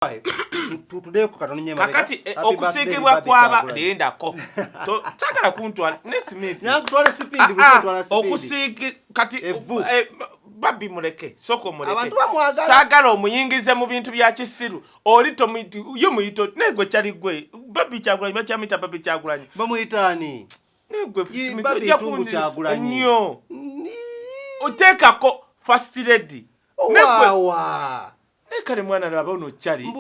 Today kukatonye mabega. Kakati okusigibwa kwaba lindako. Takala kuntwala ne Smith. Nyakutwala sipindi butwala sipindi. Okusigi kati babi muleke soko muleke. Abantu bamwagala. Sagala omuyingize mu bintu bya kisiru. Oli to yo muyito nego kyali gwe. Babi kyagulanye bachamita babi kyagulanye. Bamuyitani. Negwe Smith ojja kundi nnyo. Otekako first lady. Wawa. Nekale mwana laba ono chali.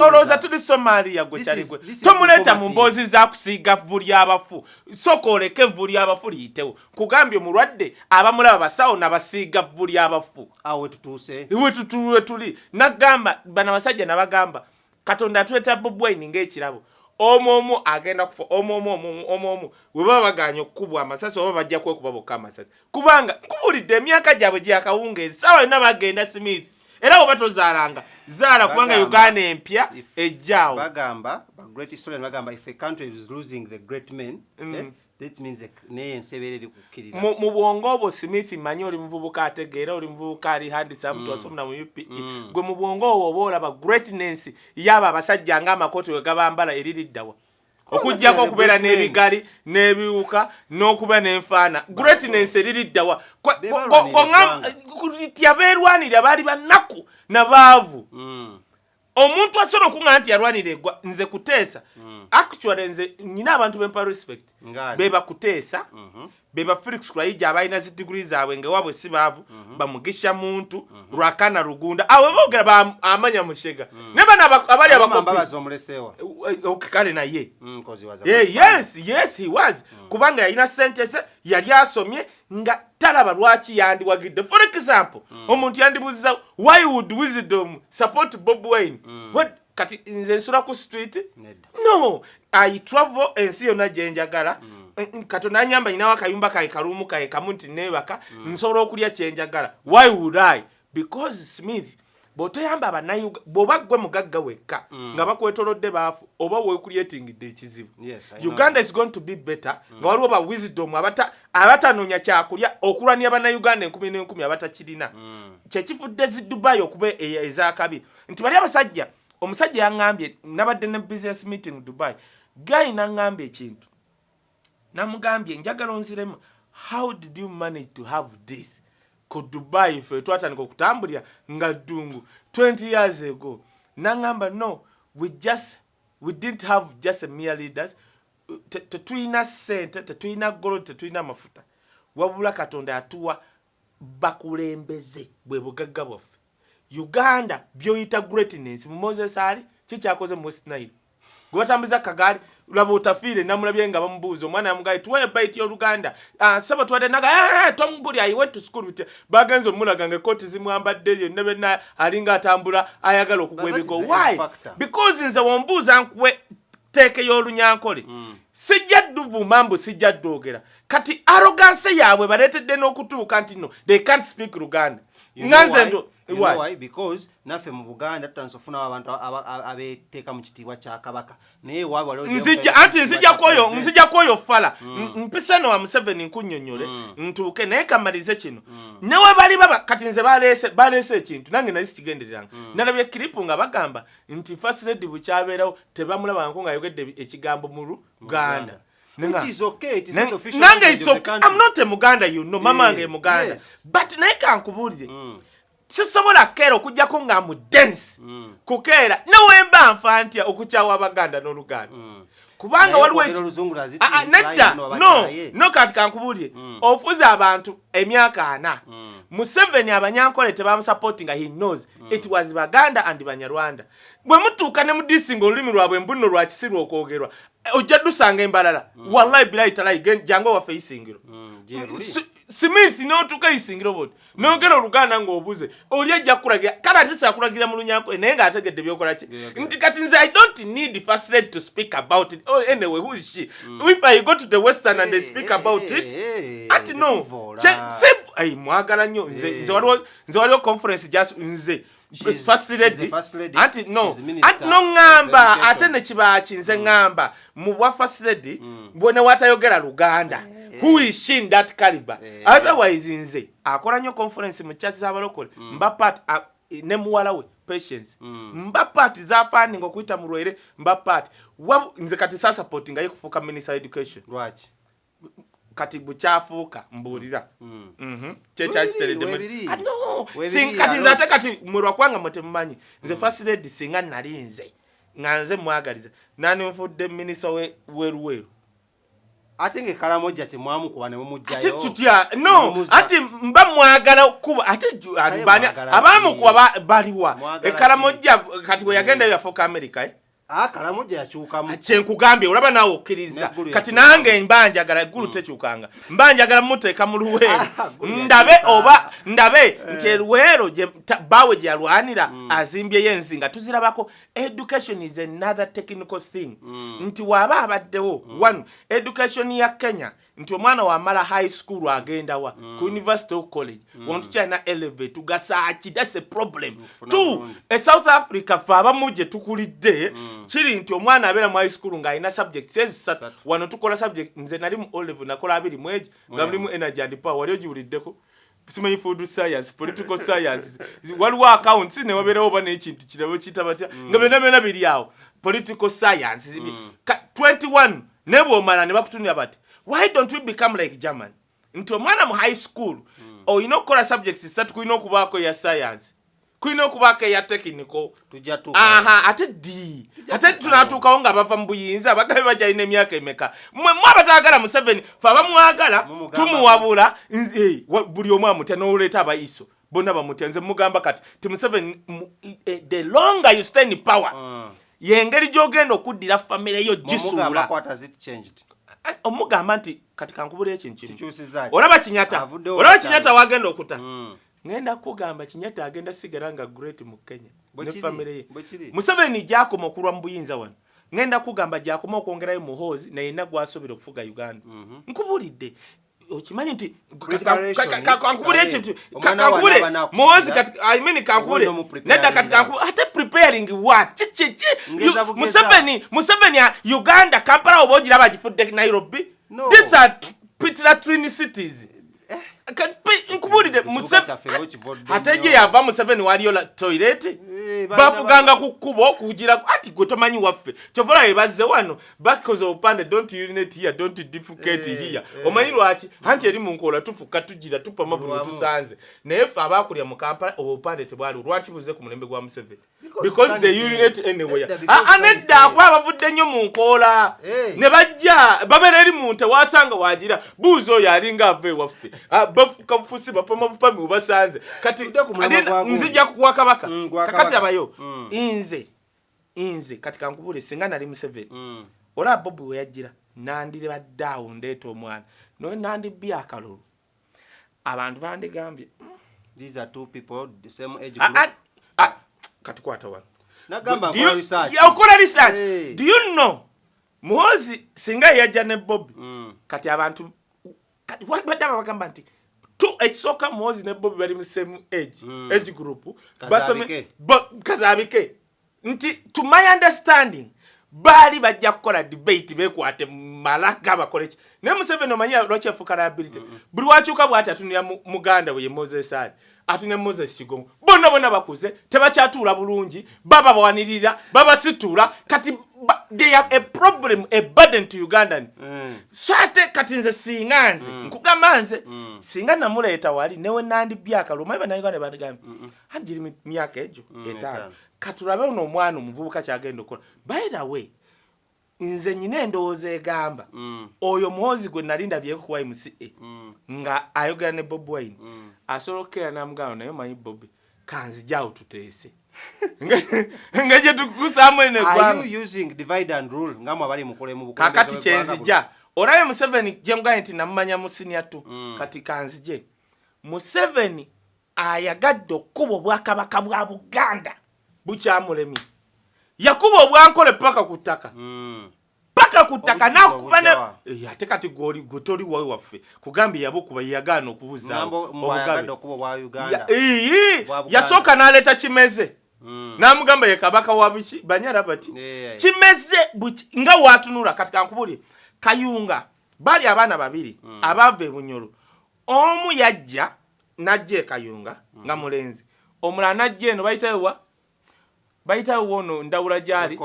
Oloza tuli Somalia gwe chali gwe. Tomuleta mu mbozi za kusiga vuli abafu. Soko oleke vuli abafu liyitewo. Kugambye mulwadde abamulaba basawo nabasiga vuli abafu. Awe tutuse. Iwe tutuwe tuli. Nagamba bana basajja nabagamba. Katonda tuleta Bobi Wine ng'ekirabo. Omo agenda kufa omo weba baganyo kubwa amasasi oba bajja kwekuba bokka amasasi. Kubanga kubulidde emyaka gyabwe gyakawungeezi sawa na bagenda Smith. Era oba tozaalanga zaala kubanga Uganda empya ejjaawo. Bagamba great historian bagamba if a country is losing the great men that means ne ensebereri kukirira. Mu bwongo obwo Smith manyi oli muvubuka ategeera oli muvubuka ali handisa mtu asomna mu UPE. Gwe mu bwongo obwo obola ba greatness yaba abasajja nga amakoti we gabambala eririddawa. Okujjako okubeera n'ebigali n'ebiwuka n'okuba n'enfaana greatness eririddawa yabeerwanira baali bannaku nabaavu. Omuntu asobola okuŋŋa nti yarwanira eggwa nze kuteesa actually nze nyina abantu bempa respect beba kuteesa beba Felix Kulayija abalina zi degree zaabwe ngewabwe si baavu bamugisha muntu Lwakana Rugunda awe boogera amanya mushega ne bana abali abakopi omulesewa okikale naye yes he was kubanga yalina sentence yali asomye nga talaba lwaki yandiwagidde. For example omuntu yandibuuziza why would wisdom support Bobi Wine what kati nze nsula ku street no I travel ensi yonna gye njagala Katonda anyamba nyina wakayumba kae kalumu kae kamunti nebaka nsobola okulya kye njagala. Why would I? Because Smith botoyamba abanayu boba gwe mugagga wekka nga bakwetolodde baafu oba we creating ekizibu. Uganda is going to be better nga waliwo ba wisdom abatanoonya kyakulya okulwania bannayuganda 10,000 abatakirina kyekifudde zi Dubai okuba ezakabi nti bali abasajja omusajja yaŋŋambye nabadde ne business meeting Dubai guy naŋŋambye ekintu namugambye njagala onziremu how did you manage to have this ko Dubai fe twatandika okutambulira nga ddungu 20 years ago. Nangamba no we didn't have just a mere leaders tetulina sente tetulina gold tetulina mafuta wabula Katonda atuwa bakulembeze bwe bugagga bwaffe. Uganda byoyita greatness mu Moses ali kikyakoze mu West Nile gwatambuza kagari labo utafire namulabye nga bamubuuza omwana yamugaye tuwe bite yo Uganda saba twade naga tombuli I went to school with bagenzo mulaga nga koti zimwambadde yo nebe na alinga atambula ayagala okugwebeko. Why? Because nze wombuuza nkwe teke yo lunyankole sijja duvu mambo sijja dogera kati arrogance yaabwe baletedde n'okutuuka nti no they can't speak Luganda. You know why? Because nafe mu Buganda tutansofuna abantu abeteeka mu kitiibwa kya kabaka naye waabo waliwo nzija koyo fala mpisano wa Museveni nkunnyonnyole ntuuke naye kamalize kino newe bali baba kati nze baleese ekintu nange nali sikigendereranga nalabye kiripu nga bagamba nti first lady bukyabeerawo tebamulaba nga ayogedde ekigambo mu Luganda. Which is okay, it is not official. I'm not a Muganda, you know, mama nge Muganda. Yes. But naye kankubulire sisobola kero okujjako nga mu dance kukeera nawemba nfa ntya okukyawa Abaganda n'Oluganda kubanga waliwo nedda no kati kankubulire ofuza abantu emyaka 4 Museveni abanyankole tebamusupportinga he knows it was Baganda and Banyarwanda bwe mutuuka ne mudisinga olulimi lwabwe mbuno lwa kisiru okwogerwa ojja dusanga embalala wallahi bilahi talayi jango wa facingiro Smith no tukayisingiro bot nogera Oluganda ng'obuze oli ajja kulagira kana atisa kulagira mu lunyankole naye nga ategedde byokola ki nti kati nze I don't need first lady to speak about it. Oh anyway who is she if I go to the western and they speak about it at no ay mwagala nnyo nze waliwo conference just nze first lady anti no ngamba ate ne kibaki nze ngamba mu bwa first lady bwone watayogera Luganda who is she in that caliber otherwise nze akola nnyo conference mu church z'abalokole mba part ne muwala we Patience mba party za funding okuita mulwere mba party nze kati sa supporting ayi kufuka minister education lwaki kati buchafuka mbulira checha chitele no kati nze ate kati mwirwa kwanga mutemanyi nze first lady singa nalinze nganze mwagaliza nani mfudde minister weruweru ate nge kalamoja kimwamu kuba ne mumujjayo ate tutya no ate mba mwagala kuba ate bani abamu kuba baliwa ekalamoja kati we yagenda yafoka America kalamoja yakyukamu kyenkugambye olaba nawe okkiriza kati nange mbanjagala eggulu tekyukanga mbanjagala muteeka mu luweero ndabe nti eluweero bawe gye yalwanira azimbyeyo enzinga tuzirabako. Education is another technical thing nti waaba abaddewo one education ya Kenya nti omwana wamala high school agenda wa ku university or college wantu kyana elevate tugasaaki that's a problem. Two South Africa fa abamuje tukulidde kiri nti omwana abeera mu high school nga alina subjects ezisatu wano tukola subject nze nali mu Olive nakola 2 mweji nga mulimu energy and power wali ogiwuliddeko simanyi food science political science waliwo accounts ne wabeerawo oba n'ekintu kirabo kitabatya nga byonna biri awo political science 21 ne bw'omala ne bakutunira bati why don't we become like German nti omwana mu high school oyina okukola subjects zisatu kulina okubaako ya science kulina okubaako ya technical ate tunatuukawo nga bava mu buyinza bagabe bakyalina emyaka emeka mwe abatagala mu 7 fe abamwagala tumuwabula buli omu amutya n'oleeta abayiso bonna bamutya nze mugamba kati ti mu 7 the longer you stay in power yengeri gy'ogenda okuddira famire yo gisuula omugamba nti kati kankubula ekintu kimu olaba kinyata wagenda okuta ngenda kugamba kinyata agenda sigala nga great mu Kenya ne family ye Museveni gyakoma okulwa mu buyinza wano ngenda kugamba gyakoma okwongerayo muhoozi naye gw'asobera okufuga Uganda nkubulidde okimanyi nti kankubule ekintu kankubule muhoozi kati kankubule nedda kati kankubule ate preparing what Museveni Uganda Kampala oba ogiraba agifudde Nairobi these are twin cities nkubulide ate gye yava Museveni waliyo toilet bafuganga ku kkubo kugira ati gwe tomanyi waffe kyovola ebazze wano because of pande don't urinate here don't defecate here omanyi lwaki anti eri mu nkola tufuka tugira tupama buli tusanze naye ffe abakulya mu Kampala obupande tebwali lwaki buze ku mulembe gwa Museveni because they urinate anywhere anedda akuba bavudde nnyo mu nkola ne bajja babeera eri mu nte wasanga wagira buuzi oyo alinga ava ewaffe bafuka bufusi bapama bupami bubasanze kati nzija kukuwa kabaka kakati abayo inze kati kankubule singa nali Museveni olaba Bobi we yajjira nandire baddaawo ndeeta omwana noye nandibya akalulu abantu bandigambye these are two people the same age group kati kwata wano nagamba nkola research okola research do you know muhoozi singa yajja ne Bobi kati abantu kati badaba bagamba nti ekisooka muhoozi ne Bobi bali mu same age group basome kazabike nti to my understanding bali bajja kukola debate bekwate malaka bakoleki ne Museveni omanya lwaki afuka liability buli wakyuka bwati atunira muganda we Moses Ali atune Moses Kigongo bonna bakuze tebakyatuula bulungi baba bawanirira baba situla kati they have a problem a burden to Ugandan sate kati nze singanze nkugamba nze singa namuleeta wali newe nandi byaka luma iba nayo ne bandigamba hanjiri myaka ejo etano katulabe uno omwana omuvubuka kyagenda okola by the way nze nyine endowooza egamba oyo muhoozi gwe nalinda byeko ku YMCA nga ayogera ne Bobi Wine asolokera namugamba naye manyi Bobi kanzijawo tuteese nga gye tukusaamu ene gwanga. Are you using divide and rule ngamwe abali mukole mu bukulembeze kakati kyenzija olabe Museveni gye muganye nti namumanya mu senior tu kati kanzije Museveni ayagadde okuba obwakabaka bwa Buganda bukyamulemi yakuba obwankole paka kutaka paka kutaka nakubana ate kati goli gutoli wawe waffe kugambye yabo kuba yagano okubuza obugabe okuba bwa Uganda yasoka naleta kimeze namugamba ye kabaka wabiki banyara bati kimeze nga watunura katika nkubuli Kayunga bali abana babiri abave bunyoro omu yajja najje Kayunga nga mulenzi omulana jeno bayitayo wono ndawula gyali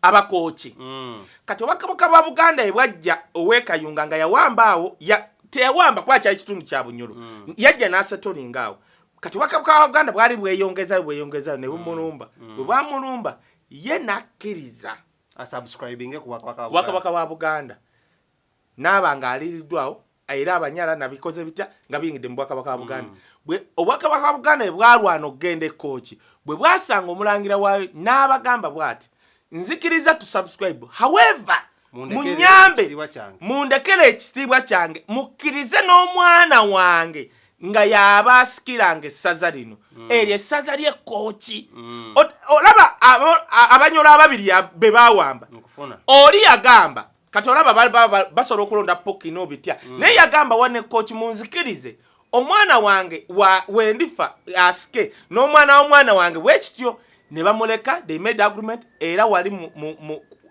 abakochi kati obwakabaka bwa Buganda ebwajja owekayunga nga yawamba awo teyawamba kwa kyali kitundu kya Bunyoro yajja n'asetolinga awo kati obwakabaka bwa Buganda bwali bweyongeza ne bumulumba bwe bwamulumba ye nakkiriza asubscribing ku wakabaka wa Buganda n'abanga aliriddwawo era abanyala nabikoze bitya nga biyingidde mu bwakabaka wa Buganda obwakabaka wa Buganda bwalwana okugenda ekkoki bwe bwasanga omulangira waayo n'abagamba bw'ati nzikiriza to subscribe however munyambe mundekere ekitiibwa kyange mukkirize n'omwana wange nga yaba asikiranga essaza lino eryo essaza ly'ekkoki olaba abanyola ababiri be baawamba oli yagamba kati olaba basobola okulonda pokino bitya naye yagamba wane ekkoki munzikirize omwana wange wendifa asike n'omwana w'omwana wange bwekityo ne bamuleka they made agreement era wali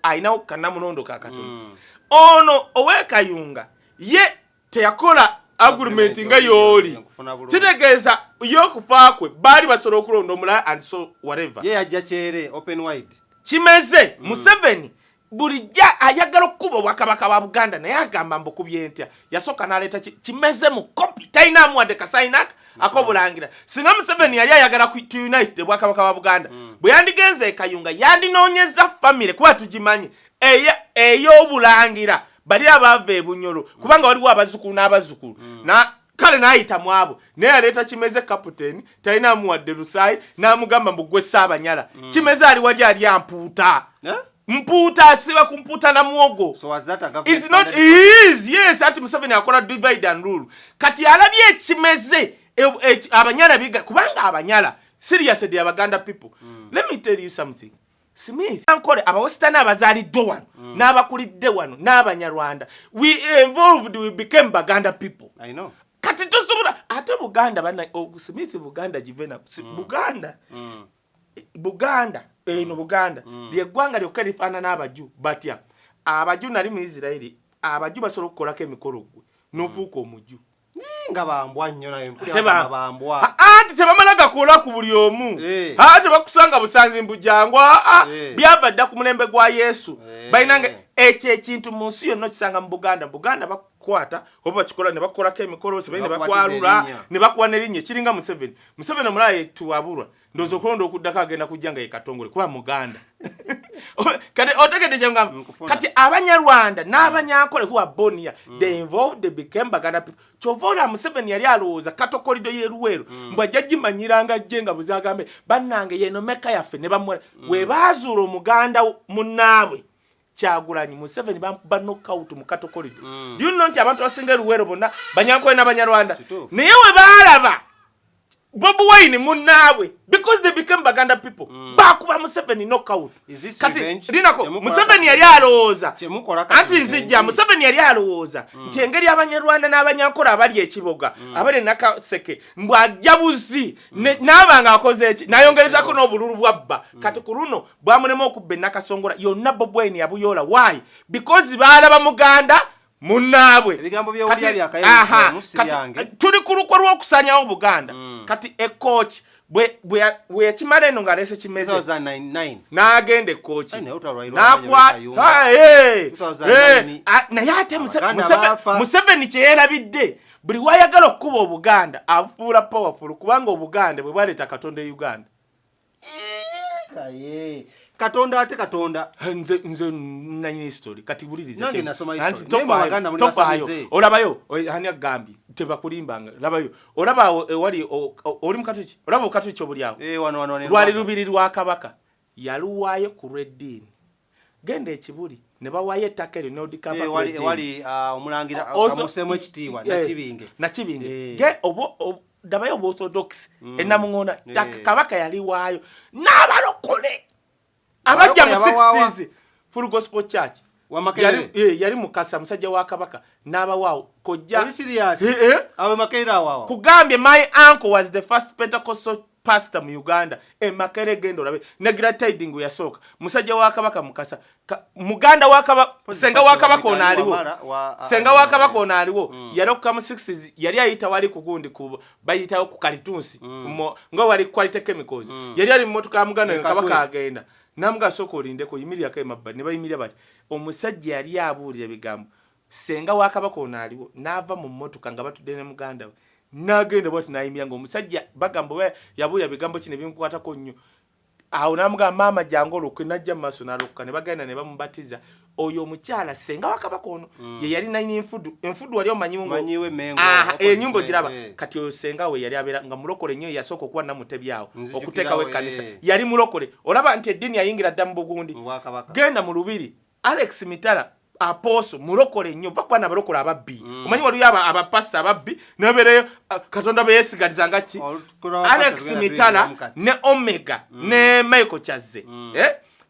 ayinawo kannamulondo ka Katonda ono owekayunga ye teyakola agreement nga yooli kitegeeza y'okufaakwe baali basobola okulonda omulala and so whatever ye yajja kyere open wide kimeze Museveni bulijja ayagala okuba obwakabaka bwa Buganda naye agamba mbukubye ntya yasooka n'aleeta kimeze mu kopi talinamu wadde kasayinaka akobulangira singa Museveni yali ayagala ku unite obwakabaka bwa Buganda bwe yandigenze ekayunga yandinoonyeza famire kuba tugimanyi ey'obulangira bali abava e Bunyoro kubanga waliwo abazzukulu n'abazzukulu kale n'ayita mu abo naye aleeta kimeze kaputeni talinamu wadde lusaayi n'amugamba mbugwe Ssaabanyala kimeze ali wali ali ampuuta mpuuta asiba kumpuuta na muwogo is not yes ati Museveni akola divide and rule kati alabye ekimeze abanyala biga kubanga abanyala serious the Abaganda people let me tell you something Smith ankole abawestana abazaliddwa wano n'abakulidde wano n'abanyarwanda we involved we became Baganda people I know kati tusobola ate Buganda bana Smith Buganda jivena Buganda eno Buganda ly'eggwanga lyokka lifaana n'abaju batya abaju nali mu Isiraeli abaju basobola okukolako emikolo gwe n'ofuuka omuju nga bambwa nnyo naye mpulira bambwa anti tebamala gakola ku buli omu tebakusanga busanzi mbujangwa byava dda ku mulembe gwa Yesu balinanga ekyo ekintu mu nsi yonna kisanga mu Buganda bakwata oba bakikola ne bakolako emikolo se ne bakwalula ne bakuwa n'erinnya kiringa Museveni omulala tuwabulwa ndowooza okulonda okuddako agenda kujja nga ye Katongole kuba Muganda kati otegedde kyengamba kati Abanyarwanda n'Abanyankole kuba Bonia they involved they became Baganda people kyova Museveni yali alowooza katokolido y'eruweero mbwajja gimanyiranga jje nga buzagambe bannange yeno meka yaffe ne bamwera we baazuula Omuganda munnaabwe Kyagulanyi Museveni ba knockout mu katokolido do you know nti abantu basinga eruweero bonna Banyankole n'Abanyarwanda naye we baalaba Bobi Wine munnaabwe because they became Baganda people bakuba Museveni knockout kati linako Museveni yali alowooza anti nzijja Museveni yali alowooza nti engeri Abanyarwanda n'Abanyankole abali ekiboga abali nakaseke mbwajja buzi n'abanga akoze eki nayongerezako n'obululu bwabba kati ku luno bwamulema okubba Nakasongola yonna Bobi Wine yabuyoola why because baalaba Muganda munnaabwe ebigambo by'owulya byakayo musiyange tuli ku lukwa lw'okusanyawo Buganda kati ekkoki bwe yakimala eno ng'aleese kimeze 2009 n'agenda ekkoki naye ate Museveni kye yeerabidde buli wayagala okukuba Obuganda abufuula powerful kubanga Obuganda bwe bwaleeta Katonda e Uganda Kaye Katonda ate Katonda nze nanyini story kati bulirize nange nasoma anti history nema Baganda muri basamize olabayo hani agambi tebakulimbanga labayo olaba wali oli mukatuki olaba okatuki obulyawo wano lwali lubiri lwa Kabaka yaluwaayo ku Reddin genda ekibuli ne bawayo ettaka eryo n'odikapa wali omulangira amusemu ekitiibwa nakibinge dabayo Orthodox ennamuŋŋoona Kabaka yaliwaayo n'abalokole abajja mu 60s Full Gospel Church yali Mukasa musajja wa Kabaka n'abawaawo kojja serious awe Makerere awawa kugambye my uncle was the first Pentecostal pastor mu Uganda Makere gendo labe negira tiding yasooka musajja wa kabaka mukasa muganda wa kabaka senga wa kabaka onaliwo senga wa kabaka onaliwo yaloka mu 60s yali ayita wali kugundi ku bayitawo ku kalitunsi ngo wali quality chemicals yali ali motoka muganda kabaka agenda namuga soko olindeko yimirya kay mabba ne bayimirya bati omusajja yali abuulira bigambo senga wa kabaka onaliwo nava mu motoka nga batudde ne muganda we nagenda bwati nayimya ngo omusajja bagambo we yabuulira bigambo kine binkwatako nnyo awo namuga mama jangolo kwinajja maso naloka ne bagenda ne bamubatiza oyo omukyala senga wa kabaka ono ye yali nayina enfudu wali omanyiwe mengo enyumba giraba kati oyo senga we yali abera nga mulokole nnyo yasooka okuwa namutebyawo okuteekawo ekkanisa yali mulokole olaba nti eddiini yayingira dda mu Bugundi genda mu Lubiri Alex Mitala aposo mulokole nnyo bakwana abalokole ababbi omanyi waliyo abapasta ababbi nabereyo katonda beyesigaliza nga ki Alex Mitala ne Omega ne Michael Chazze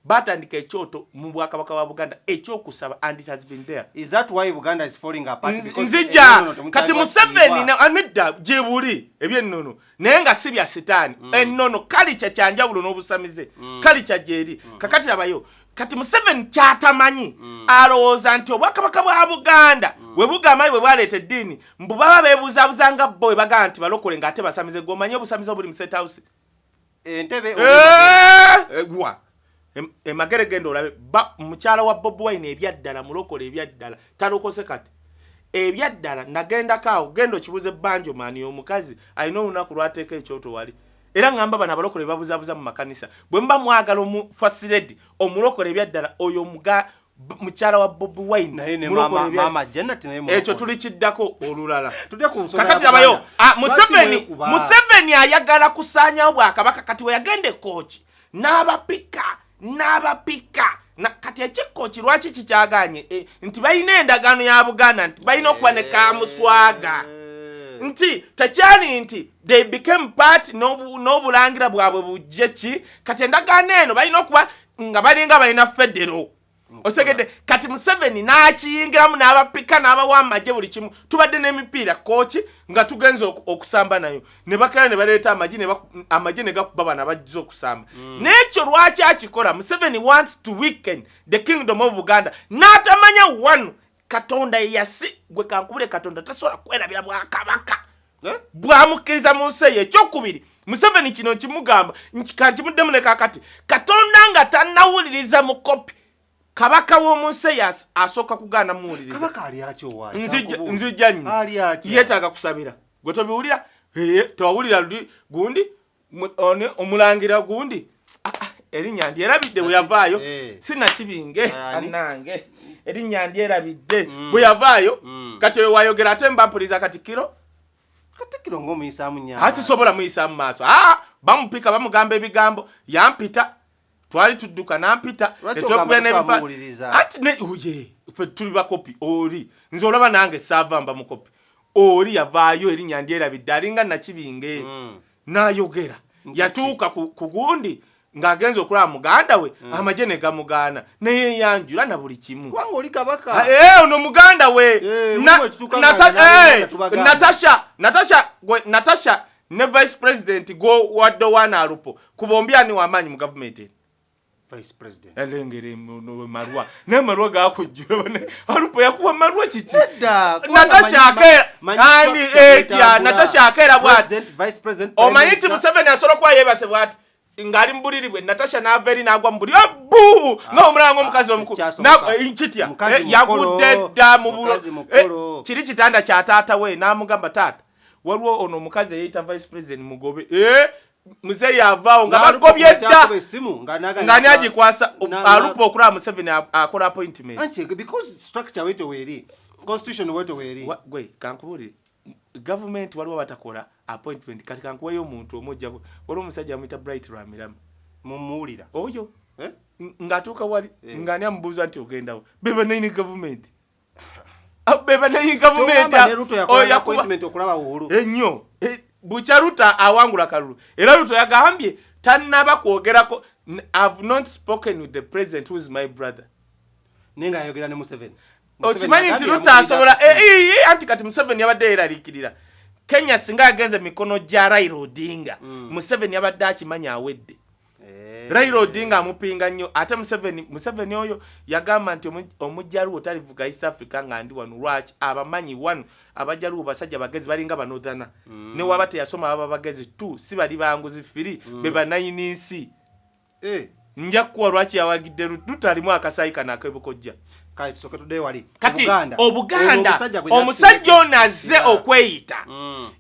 batandika ekyoto mu Bwakabaka wa Buganda ekyokusaba and it has been there. Is that why Uganda is falling apart? Nzija kati Museveni na amidda jebuli ebyennono naye nga si bya sitaani ennono kalicha kyanjawulo n'obusamize kalicha jeri kakati abayo kati Museveni kyatamanyi alowooza nti Obwakabaka bwa Buganda we bugamayi we bwaleeta eddiini mbu baba beebuzaabuzanga bo baga nti balokole ng'ate basamize gwomanyi obusamize obuli mu State House entebe gwa Magere gendo olabe mukyala wa Bobi Wine ebyaddala mulokole ebyaddala talokose kati ebyaddala nagenda kaawo gendo kibuze banjo mani omukazi alina olunaku lwateeka ekyoto wali era ngamba bana balokole babuzabuza mu makanisa bwe mba mwagala omufasiledi omulokole ebyaddala oyo mukyala wa Bobi Wine mama Janet naye ekyo tulikiddako olulala kakati abayo Museveni ayagala kusaanya Obwakabaka kati we yagende kochi n'abapika na kati ekikochi lwaki kikyaganye nti balina endagaano ya Buganda nti balina okuba ne kamuswaga nti takyali nti they became part n'obulangira bwabwe bujje ki kati endagaano eno balina okuba nga balinga balina federo osegede kati Museveni n'akiyingiramu n'abapika n'abawa amagye buli kimu tubadde n'emipiira kochi nga tugenze okusamba nayo ne bakala ne baleeta amagye ne gakuba bana bajja okusamba n'ekyo lwaki akikola Museveni wants to weaken the kingdom of Uganda n'atamanya wano Katonda yasi gwe kankubule Katonda tasobola kwerabira Bwakabaka bwamukkiriza mu nsi ye ekyokubiri Museveni kino kimugamba nkimuddemu ne kakati Katonda nga tannawuliriza mu kopi Kabaka w'omunsi asooka kugaana muwuliriza Kabaka ali atyo wayi nzijja nnyo ali atyo yeetaaga kusabira gwe tobiwulira tewawulira gundi omulangira gundi erinnya ndyerabidde bwe yavaayo sinakibinge annange erinnya ndyerabidde bwe yavaayo kati oyo wayogera ate mbampuliriza Katikkiro ng'omuyisaamu nnyo asisobola muyisaamu maaso bamupika bamugamba ebigambo yampita twali tudduka nampita etokubya n'ebifa ati ffe tuli bakopi oli nze olaba nange saava mba mukopi oli yavaayo erinnya ndyerabidde alinga nakibinge n'ayogera yatuuka ku gundi ng'agenza okulaba muganda we amagye ne gamugaana neyeyanjula na buli kimu kubanga oli kabaka ono muganda we Natasha ne vice president go wadde wana alupo kubombyani w'amaanyi mu gavumenti vice president elengere no marwa ne marwa ga kujjula alupo yakuwa marwa kiki Natasha akera bwati vice president omanyiti Museveni asobola kuba yebase bwati ngali mbuliribwe Natasha n'averi n'agwa mbuli bu ng'omulango omukazi omukulu nkitya yagudde dda mu bulo kiri kitanda kya taata we n'amugamba taata waliwo ono omukazi eyita vice president mugobe Muzeyi yavaawo nga bagobye dda nga nyagikwasa alupa okulaba Museveni akola appointment because structure weto weeri constitution weto weeri gwe kankubulire government waliwo batakola appointment kati kankuweyo omuntu omujja waliwo omusajja amuyita Bright Lwamiramu mumuwulira oyo ng'atuuka wali ng'ani amubuuza nti ogendawo beba naini government ennyo bukya Ruta awangula kalulu era Ruto yagambye tannaba kwogerako I've not spoken with the president who is my brother nenga ayogera ne Museveni okimanyi nti Ruta asobola anti kati Museveni yabadde yeraliikirira Kenya singa yagenze mikono gya Raila Odinga Museveni yabadde akimanya awedde. Raila Odinga amupinga nnyo ate Museveni oyo yagamba nti omujjaluwo talivuga East Africa nga ndi wano lwaki abamanyi wano abajjaluwo basajja bagezi balinga banodana ne waba teyasoma aba bagezi tu si bali banguzi firi be banayinisi nja kuwa lwaki yawagidde lutalimu akasayi kana akebukojja kati Obuganda omusajja ono azze okweyita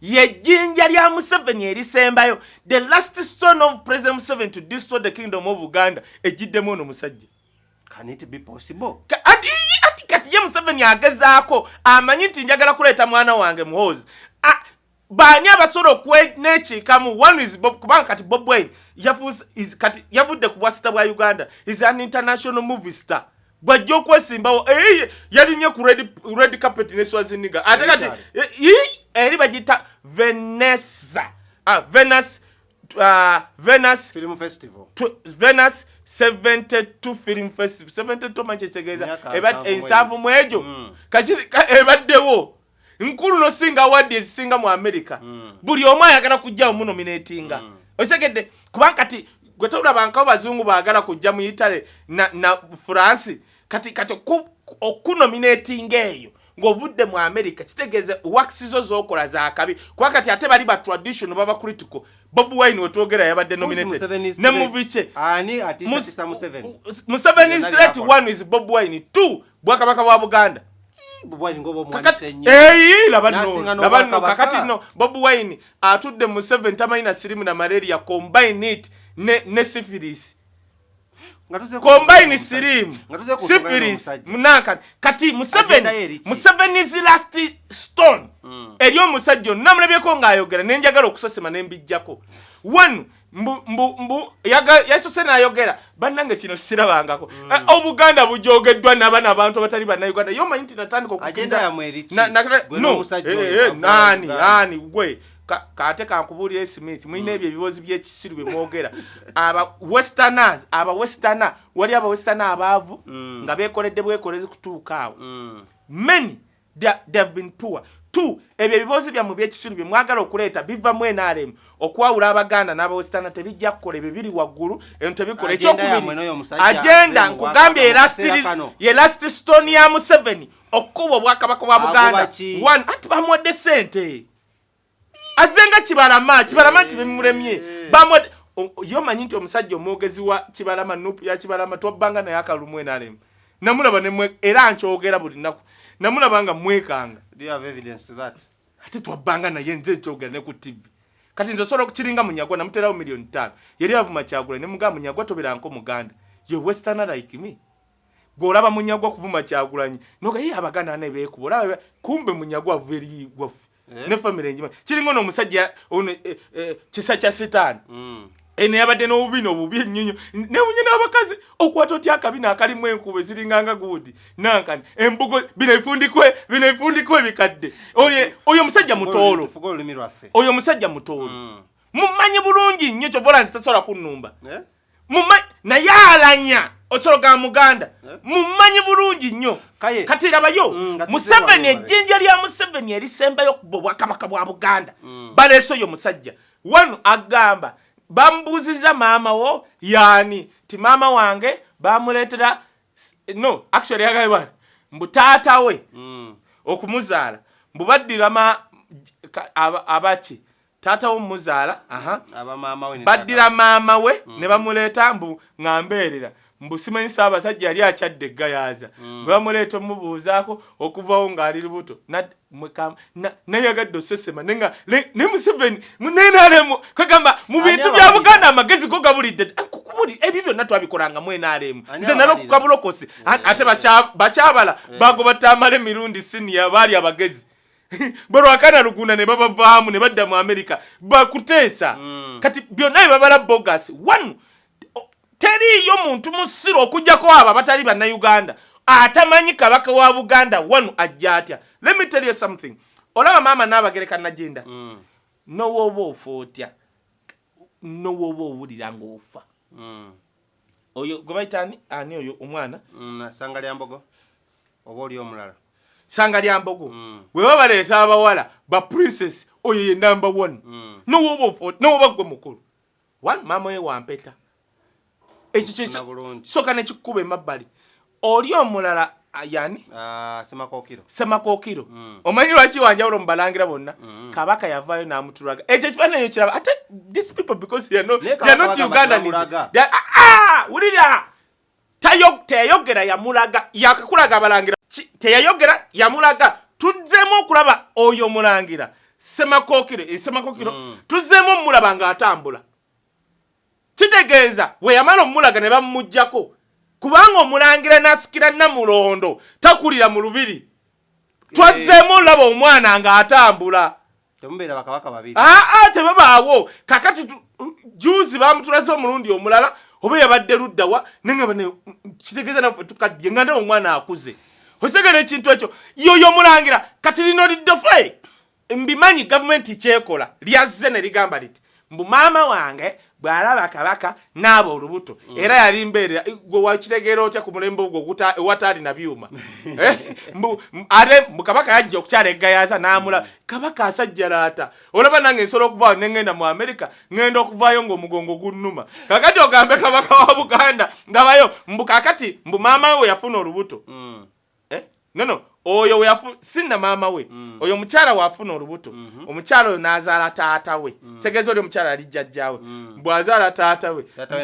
yejjinja lya Museveni erisembayo the last son of President Museveni to destroy the kingdom of Uganda ejiddemu ono musajja. Can it be possible? Kati ye Museveni agezaako amanyi nti njagala kuleeta mwana wange muhozi baani abasobola okwenekiikamu one is Bob kubanga kati Bob Wine yavudde ku bwasita bwa Uganda is an international movie star. Bwajja okwesimbawo yalinye ku red carpet ne Swaziniga ate kati eri bagita Venus Film Festival Venus 72 Film Festival 72 manchestegeza ensanvu mwejo kati ebaddewo nkulu no singa award ezisinga mu America buli omu ayagala kujja mu nominatinga osegedde kubanga kati gwetawula bankawo bazungu baagala kujja mu Italy na France kati okunominating eyo ng'ovudde mu America kitegeze works zo zokola za kabi kwa kati ate bali ba traditional baba critical Bob Wine wetwogera yabadde nominated ne mu bice ani atisa Museveni straight one is Bob Wine two Bwakabaka bwa Buganda Bob Wine ngobo mwanise nnyo labano kakati no Bob Wine atudde mu 7 tamayina sirimu na malaria combine it ne syphilis combine sirimu syphilis munanka kati Museveni's last stone eriyo musajjo namulabyeko ng'ayogera nenjagala okusosema nembijjako one mbu yasose n'ayogera bannange kino sirabangako Obuganda bujogeddwa n'abana abantu abatali bannayuganda yomanyi nti natandika okukiriza nani gwe kate kankubuulira Smith mulina ebyo ebibozi by'ekisiru bye mwogera aba westerners wali aba westerners abaavu nga beekoledde bwekolezi kutuuka awo many they have been poor two ebyo ebibozi byammwe by'ekisiru bye mwagala okuleeta biva mu NRM okwawula Abaganda n'aba westerners tebijja kukola ebyo biri waggulu eno tebikola ekyokubiri agenda nkugambye ye last stone ya Museveni okuba obwakabaka bwa Buganda one ati bamuwadde ssente azenga kibalama nti bemuremye bamwe yomanyi nti omusajja omwogezi wa kibalama nupu ya kibalama twabbanga naye akalumwe NRM namulaba nemwe era nkyogera buli nnaku namulaba nga mwekanga. Do you have evidence to that? Ate twabbanga naye nze nkyogera ne ku TV kati nze osobola okukiringa Munyagwa namuterawo $5,000,000 yali avuma Kyagula ne mugaa Munyagwa toberanko Muganda you western like me golaba Munyagwa kuvuma Kyagulanyi noga ye Abaganda ne beekubola kumbe Munyagwa veri wafu ne family njima kiringo no musajja ono kisa kya sitaani ene yabadde n'obubino obubi ennyonyo newunye n'abakazi okwata otya akabina akalimu enkuba eziringanga guudi nankani embugo binefundikwe bikadde oyo musajja mutoolo oyo musajja mutoolo mumanyi bulungi nnyo kyovola nzi tasobola kunnumba naye alanya osolo ga Muganda mumanyi bulungi nnyo kati labayo Museveni ejjinja lya Museveni erisembayo ku Bwakabaka bwa Buganda baleese oyo musajja wano agamba bambuziza mama wo yani ti mama wange bamuletera no actually yagaliwa mbu taata we okumuzaala mbubaddira abachi taata wo muzaala baddira mama we ne bamuleta mbu ngambeerera mbu simanyi Ssaabasajja yali akyadde gayaza bamuleeta omubuuzaako okuvawo ng'ali lubuto nayagadde osesema ne Museveni munenaalemu kagamba mu bintu bya Buganda amagezi go gabulidde ebyo byonna twabikolanga mu NRM nze nalo kukabulokosi ate bakyabala bagobatta amala emirundi siniya baali abagezi Borwakana luguna ne babavaamu ne badda mu America bakuteesa kati byonna ebabala bogus one teriyo muntu musiro okujjako aba batali banna Uganda atamanyi kabaka wa Buganda wanu ajja atya. Let me tell you something. Olaba mama n'abagereka najenda no wobo ofotya no wobo wulira ng'ofa oyo gobaitani ani oyo omwana Sanga lya Mbogo oba oli omulala sanga lya mbogo bwe babaleeta abawala ba princess oyo ye number 1 n'owoba gwe mukulu one mama we wampeta ekyo soka ne kikuba emabbali oli omulala yani Semakookiro omanyi lwaki wanjawulo mubalangira bonna kabaka yavaayo n'amutulaga ekyo kifaananyi kiraba ate these people because they are not Ugandans wulira teyayogera yamulaga yakakulaga abalangira teyayogera yamulaga tuzzemu okulaba oyo mulangira Semakookiro tuzzemu omulaba ng'atambula kitegeeza bwe yamala omulaga ne bamujjako kubanga omulangira nasikira Namulondo takulira mu lubiri twazzeemu olaba omwana ng'atambula tebabaawo kakati juzi bamutulaze omulundi omulala oba yabadde luddawa nengaba kitegeeza naffe tukaddiye nga ndaba omwana akuze osegera ekintu ekyo yoyo omulangira kati lino liddofe mbimanyi gavumenti kyekola lyazze ne ligamba liti mbu maama wange bw'alaba kabaka n'aba olubuto era yali mbeerera gwe wakitegeera otya ku mulembe ogwo ewataali na byuma ate kabaka yajja okukyala eggayaza n'amulaba kabaka asajjalaata olaba nange nsobola okuvaayo ne ngenda mu Amerika ngenda okuvaayo ng'omugongo gunnuma kakati ogambe kabaka wa Buganda ndabayo mbu kakati mbu maama we yafuna olubuto no oyo sinna maama we oyo mukyala wafuna olubuto omukyala oyo n'azaala taata we tegeeza oli omukyala yali jjajjaawe bw'azaala taata we taata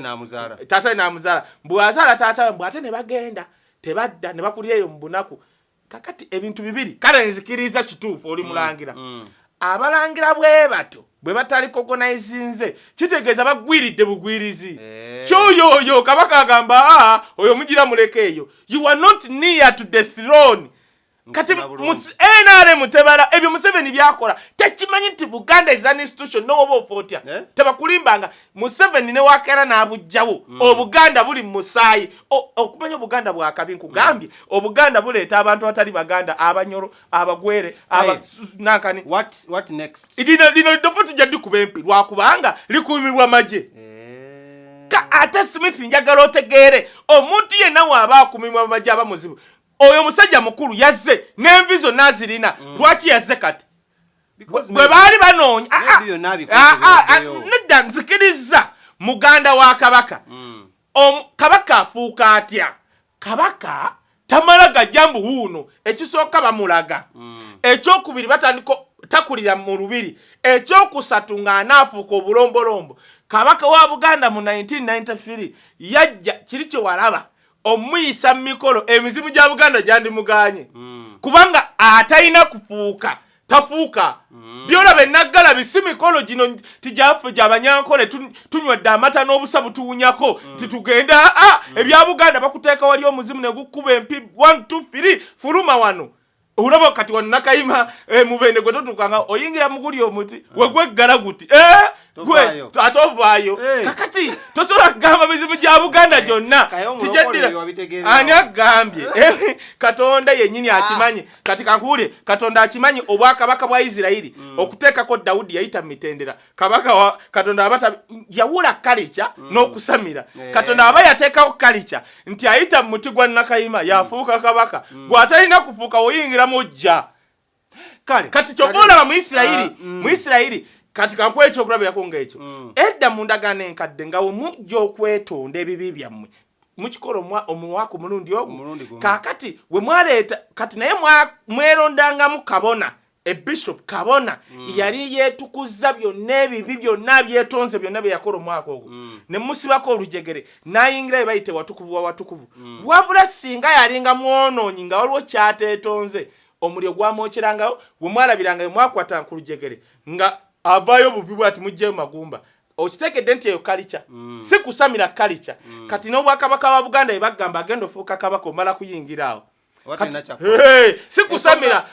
we n'amuzaala bw'azaala taata we mbw ate ne bagenda tebadda ne bakulira eyo mu bunaku kakati ebintu bibiri kale nzikiriza kituufu oli mulangira abalangira bwe bato bwe batalikogonizinze kitegeeza bagwiridde bugwirizi kyoyoyo kabaka agamba oyo mugira muleke eyo you are not near to the throne kati NRM tebala ebyo Museveni byakola tekimanyi nti Buganda is an institution n'oba ofotya tebakulimbanga Museveni ne wakera n'abujjawo obuganda buli musaayi okumanya Obuganda bwakabi nkugambye Obuganda buleeta abantu abatali Baganda abanyoro abagwere abanankani what next lino lidofo tujja dikuba empi lwakubanga likuumirwa maje ate Smith njagala otegeere omuntu yenna waaba akuumirwa maje aba muzibu oyo musajja mukulu yazze n'envi zonna azirina lwaki yazze kati bwe baali banoonya nedda nzikiriza muganda wa kabaka kabaka afuuka atya kabaka tamala gajja mbu wuuno ekisooka bamulaga ekyokubiri batandika takulira mu lubiri ekyokusatu ng'anaafuuka obulombolombo kabaka wa Buganda mu 1993 yajja kiri kye walaba omuyisa mikolo emizimu gya Buganda gyandimuganye kubanga atalina kufuuka tafuuka byolaba naggala bisi mikolo gino tijaffe gy'abanyankole tunywadde amata n'obusabu tuwunyako titugenda ebya Buganda bakuteeka wali omuzimu ne gukuba empi 1 2 3 fuluma wano olaba kati wano nakayima mubende gwe totukanga oyingira muguli omuti wegweggala guti gwe atovaayo kakati tosobola kugamba mizimu gya Buganda gyonna tijaddira ani agambye Katonda yennyini akimanyi kati kankuwulire Katonda akimanyi obwakabaka bwa Isirayiri okuteekako Dawudi yayita mu mitendera kabaka Katonda abata yawula kalica n'okusamira Katonda aba yateekawo kalica nti ayita mu muti gwa nakayima yafuuka kabaka gwatalina kufuuka oyingira mujja kale kati kyoboolaba mu Isirayiri kati kankuwa ekyokulaba yakonga ekyo edda mu ndagaano enkadde nga mujja okwetonda ebibi byammwe mukikola omwaka omulundi ogwo kakati we mwaleeta kati naye mwerondangamu kabona ebishop kabona yali yeetukuza byonna ebibi byonna byetonze byonna bye yakola omwaka ogwo ne musibako olujegere n'ayingira bye bayite watukuvu wa watukuvu wabula singa yalinga mwonoonyi nga waliwo kyateetonze omuliro gwamwokerangawo we mwalabiranga mwakwata ku lujegere nga avaayo buvi bwati mujjeyo magumba okitekedde nti eyo kalica si kusamira kalica kati n'obwakabaka wa Buganda bye bagamba agenda ofuuka kabaka omala kuyingira awo si kusamira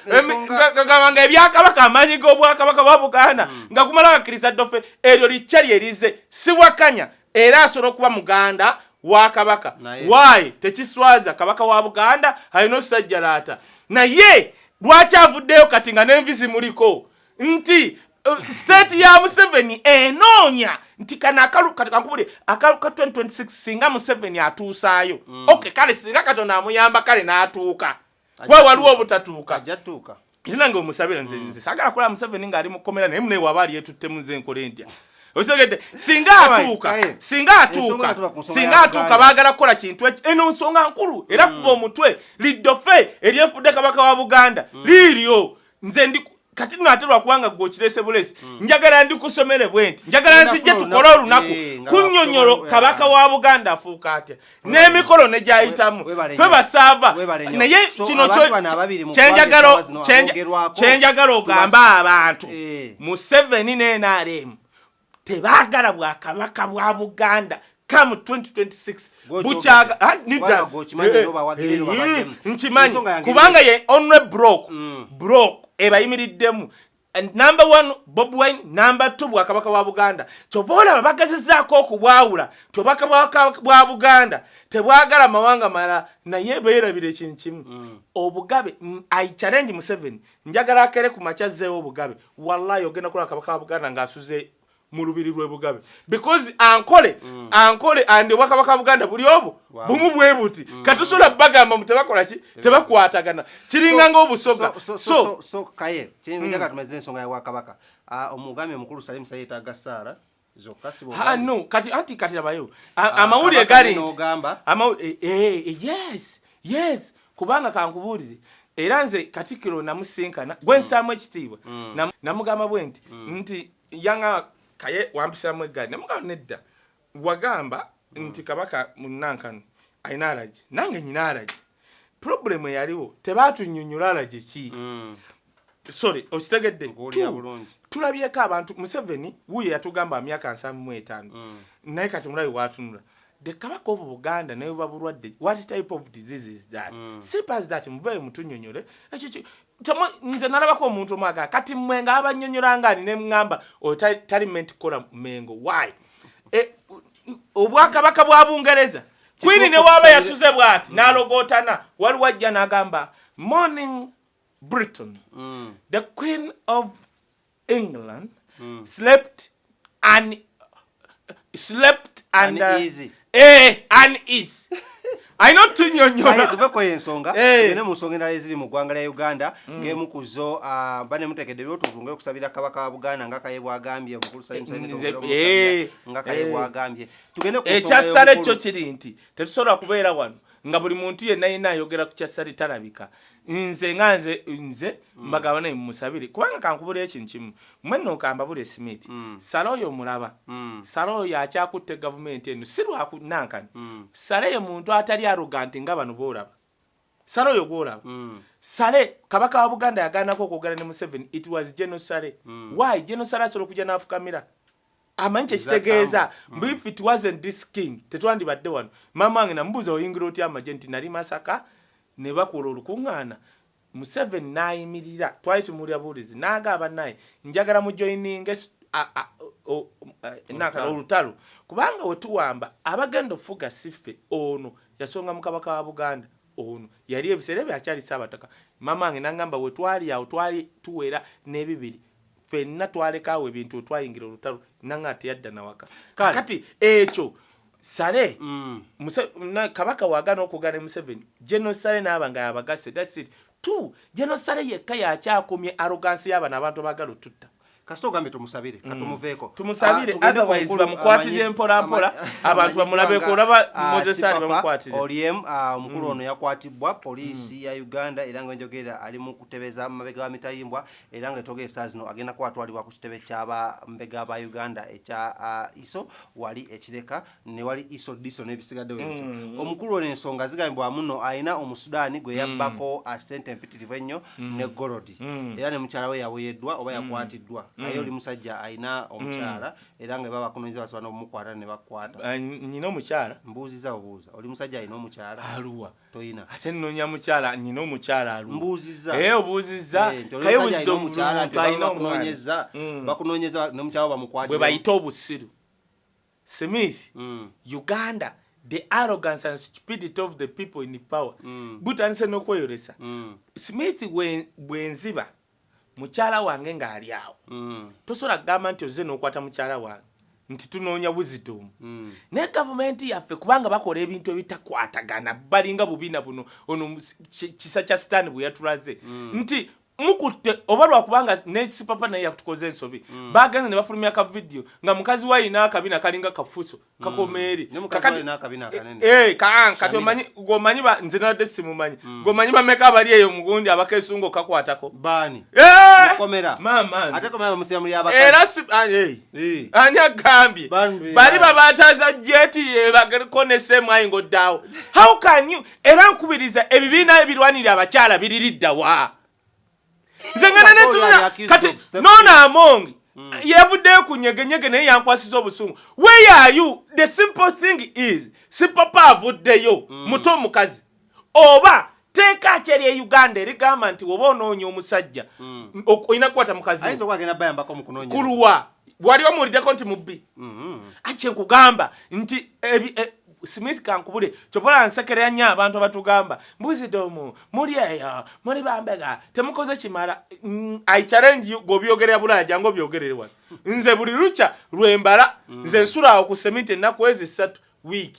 nga ebyakabaka amanyi g'obwakabaka bwa Buganda nga kumala gakkiriza ddofe eryo licca lyerize si wakanya era asobola okuba muganda wa kabaka waayi tekiswaza kabaka wa Buganda alina osajjalaata naye lwaki avuddeyo kati nga n'envi zimuliko nti state ya Museveni enoonya nti kanakubule akalu ka 2026 singa Museveni atuusaayo okay kale singa Katonda amuyamba kale n'atuuka Wa waliwo obutatuuka. Ajatuuka. Nange omusabira nze sagala kola Museveni ng'ali mu komera naye mune wabali yetutte mu nze nkole ntya. Osogedde singa atuuka baagala kukola kintu eno nsonga nkulu era kuba omutwe liddofe eryefudde kabaka wa Buganda liiryo nze ndi kati naterwa kubanga gwochirese bulesi njagala ndi kusomere bwenti njagala nzije tukole olunaku kunnyonyolo kabaka wa Buganda afuuka atya n'emikolo ne gyayitamu fwe basava naye kino kyenjagala ogamba abantu Museveni ne NRM tebaagala bwa kabaka bwa Buganda come 2026 buchaga nchimanyi kubanga ye onwe broke ebayimiriddemu number 1 Bob Wine number 2 bwa kabaka wa Buganda chovola bagazizako okubwawula tobaka bwa Buganda tebwagala mawanga mala naye beerabire kinkimu obugabe I challenge Museveni njagala akere ku machazeewo obugabe wallahi ogenda kola kabaka wa Buganda ngasuze mu lubiri lwe Bugabe because ankole ande wakabaka Buganda buli obo bumu bwebuti katusula bagamba mutebakola ki tebakwatagana kiringa ngo obusoga so Kaye kinjaga tumeze ensonga ya wakabaka omugambe mukulu Salim Saleh tagasara zokasibo no kati labayo amawuli gari yes kubanga kankuburize era nze katikiro namusinkana gwensamu ekitiibwa namugamba bwenti nti yanga Kaye wampisa mwegani namugamba nedda wagamba nti kabaka munankano ayina alaji nange nyina alaji problem yaliwo tebatunyunyula alaji ki sorry okitegedde tulabyeko abantu Museveni wuye yatugamba myaka 75 naye kati mulabi watunula the kabaka of Buganda naye babulwadde what type of disease is that simple as that mvuye mutunyonyole nze nalabako omuntu omwaga kati mwenga abanyonyolangani ne mngamba taliment kola mengo why obwakabaka bwa Bungereza Queen ne waba yasuze bwati nalogotana wali wajja nagamba morning Britain the Queen of England slept and uneasy uneasy I not tunyonyola tuveko ensonga ene musonga ndale ziri mu gwanga lya Uganda ngemu kuzo bane mutekedde byo tuvunge kusabira kabaka wa Buganda nga Kaye bwagambye omukulu Salim Saleh nga Kaye bwagambye tugende ku nsonga ekyasale kyo kiri nti tetusobola kubeera wano nga buli muntu yenna ayogera ku kyasale talabika nze mbagaba naye musabire kubanga kankubula ekintu kimu mwenno okamba bule Smith Saloyo mulaba Saloyo akyakutte government eno sirwa kunankani Sale ye muntu atali arrogant nga bano boolaba Saloyo boolaba Sale kabaka wa Buganda yagaanako okwogera ne Museveni it was genocide why genocide asolo kujja n'afukamira amanche kitegeeza if it wasn't this king tetwandibadde wano mama wange nambuuza oyingira otya amagenti nali Masaka ne bakola olukuŋŋaana Museveni n'ayimirira twali tumulya bulizi n'agamba naye njagala mu joininge olutalo kubanga we tuwamba abagenda ofuga siffe ono yasonga mu kabaka wa Buganda ono yali ebiseera byakyali Saabataka mama wange n'agamba we twali awo twali tuwera n'ebibiri ffenna twalekaawo ebintu twayingira olutalo nanga teyadda nawaka kati ekyo Sale kabaka wagana okugana Museveni genocide n'abanga yabagase that's it two genocide yekka yakyakumye arrogance y'abana abantu bagalo tutta kasito gambe tumusabire katumuveeko tumusabire otherwise bamukwatire mpola abantu bamulabeko olaba Moses ali bamukwatire oliem omukulu ono yakwatibwa poliisi ya Uganda era nga njogera ali mu kutebeza mabega wa mitayimbwa era nga etogesa zino agenda kwatwalibwa ku kitebe ky'aba mbega ba Uganda ekya iso wali ekireka ne wali iso diso n'ebisigadde webyo omukulu ono ensonga zigambibwa muno ayina omusudani gwe yabbako asente empitirivu ennyo ne Gorodi era ne mukyala we yaweyeddwa oba yakwatiddwa ayo oli musajja ayina omukyala era nga baba kunonyeza basobola n'omukwata ne bakwata nyina omukyala mbuuziza obuuza oli musajja ayina omukyala aluwa toyina ate nnonya mukyala nyina omukyala aluwa mbuuziza obuuziza Kaye wisdom omukyala bakunonyeza bakunonyeza ne mukyala bamukwatira bwe bayita obusiru Smith Uganda the arrogance and stupidity of the people in the power butandise n'okweyolesa Smith bwenziba mukyala wange ng'ali awo tosobola kugamba nti ozze n'okwata mukyala wange nti tunoonya wisdom ne government yaffe kubanga bakola ebintu ebitakwatagana balinga bubina buno ono kisa kya sitaani bwe yatulaze nti mukutte oba lwakubanga nesipapa naye yakutukoze ensobi bagenze ne bafulumya ka video nga mukazi wa ina akabina kalinga kafuso kakomeeri kati omanyi gomanyi nze nadde simumanyi gomanyi bameka abali eyo mugundi abakesungo kakwatako bani mukomera mama ate komera musira muri abakazi era ani agambye bali babataza jeti bagako ne semwa ingo dawo how can you era nkubiriza ebibiina ebirwanira abakyala biriridda wa zengana netuna kati nona amongi yevuddeyo kunyegenyege naye yankwasiza obusungu where are you the simple thing is si papa avuddeyo muto mukazi oba teeka kyeri e Uganda erigamba nti woba onoonya omusajja olina kukwata mukazi ayinza okwagenda bayambako mu kunoonya kuluwa wali omuwuliddeko nti mubbi akye nkugamba nti Smith kankubule chopola nsekere nya abantu abatugamba mbuzi domo muri eyo muri bambega temukoze kimala I challenge you go byogerera bulaja ngo byogererwa nze buli rucha lwembala nze nsula awo ku Smith nakwezi 3 week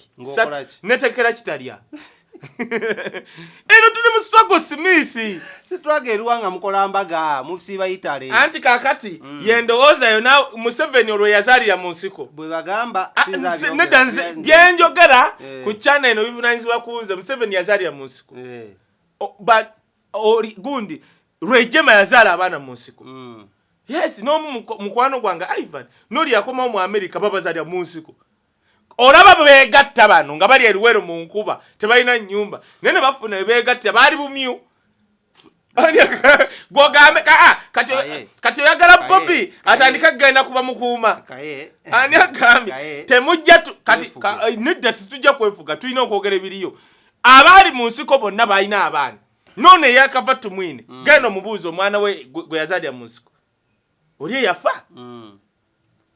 netekera kitalya eno tuli mu struggle Smith struggle ruwanga mukola mbaga musiba itale anti kakati yendowooza yona Museveni olwo yazalira mu nsiko bwe bagamba nedanze byenjogera ku channel eno bivunanyizibwa kunze Museveni yazalira mu nsiko but gundi Rwejema yazala abaana mu nsiko yes no mukwano gwanga Ivan noli yakoma mu America babazalira mu nsiko olaba begatta bano nga bali eruwero mu nkuba tebalina nyumba nene bafuna begatta bali bumyu gogambe kati oyagala Bobby atandika genda kuba mukuuma ani agambye temujja kati nidda tujja kwefuga tulina okwogera ebiriyo abali mu nsiko bonna balina abaana none yakava tumwine genda omubuuza omwana we gwe yazalira mu nsiko oli yafa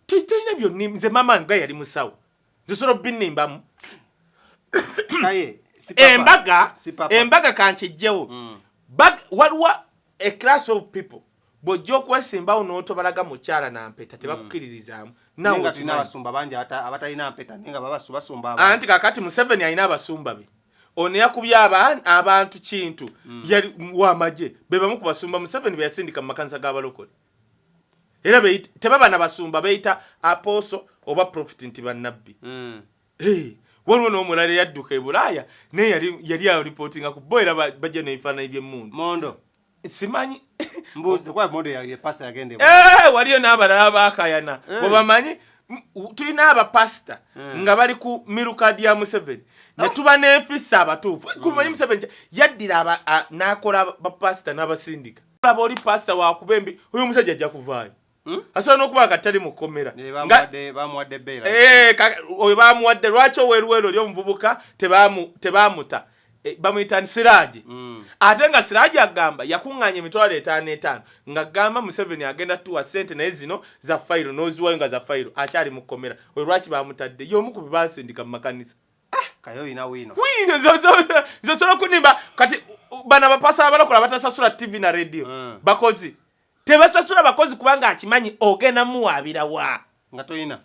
tulina byonna nze mama nga yali musawo zisoro binimbamu Kaye embaga kanchijjewo waliwo a class of people bojjo kwesimbawo n'otobalaga mukyala nampeta tebakukiririzaamu nawe tina abasumba bangi abatalina mpeta nenga basumba abantu anti kakati Museveni alina abasumba be ono yakubye abantu kintu yali wamaje bebamu kubasumba Museveni beyasindika mu makanisa g'abalokole era tebaba na basumba beyita apostle oba prophet nti bannabbi waliwo n'omulala yadduka e Bulaaya naye yali reportinga ku boera bajja n'ebifaananyi by'emmundu mondo simanyi mbuzi kwa mondo ya pastor yagende waliyo n'abalala baakayana bwebamanyi tulina abapasita nga bali ku mirukadi ya Museveni ne tuba n'enfisa abatuufu kumanyi Museveni yaddira n'akola bapasita n'abasindika olaba oli pasita wakubembi oyo omusajja ajja kuvaayo asobola n'okuba akatali mu kkomera bamuwadde bbeera oyo bamuwadde lwaki oweruwero oli omuvubuka tebaamuta bamuyita Siraaji ate nga Siraaji agamba yakuŋŋaanya emitwalo 5 nga gamba Museveni agenda tuwa ssente naye zino za fayiro n'oziwayo nga za fayiro akyali mu kkomera oyo lwaki baamutadde y'omu ku bibasindika mu makanisa Kaye oyina Wiino zosobola kunimba kati bana bapasa abalokola batasasula TV na radio bakozi tebasasula bakozi kubanga akimanyi ogenda muwabira wa nga tulina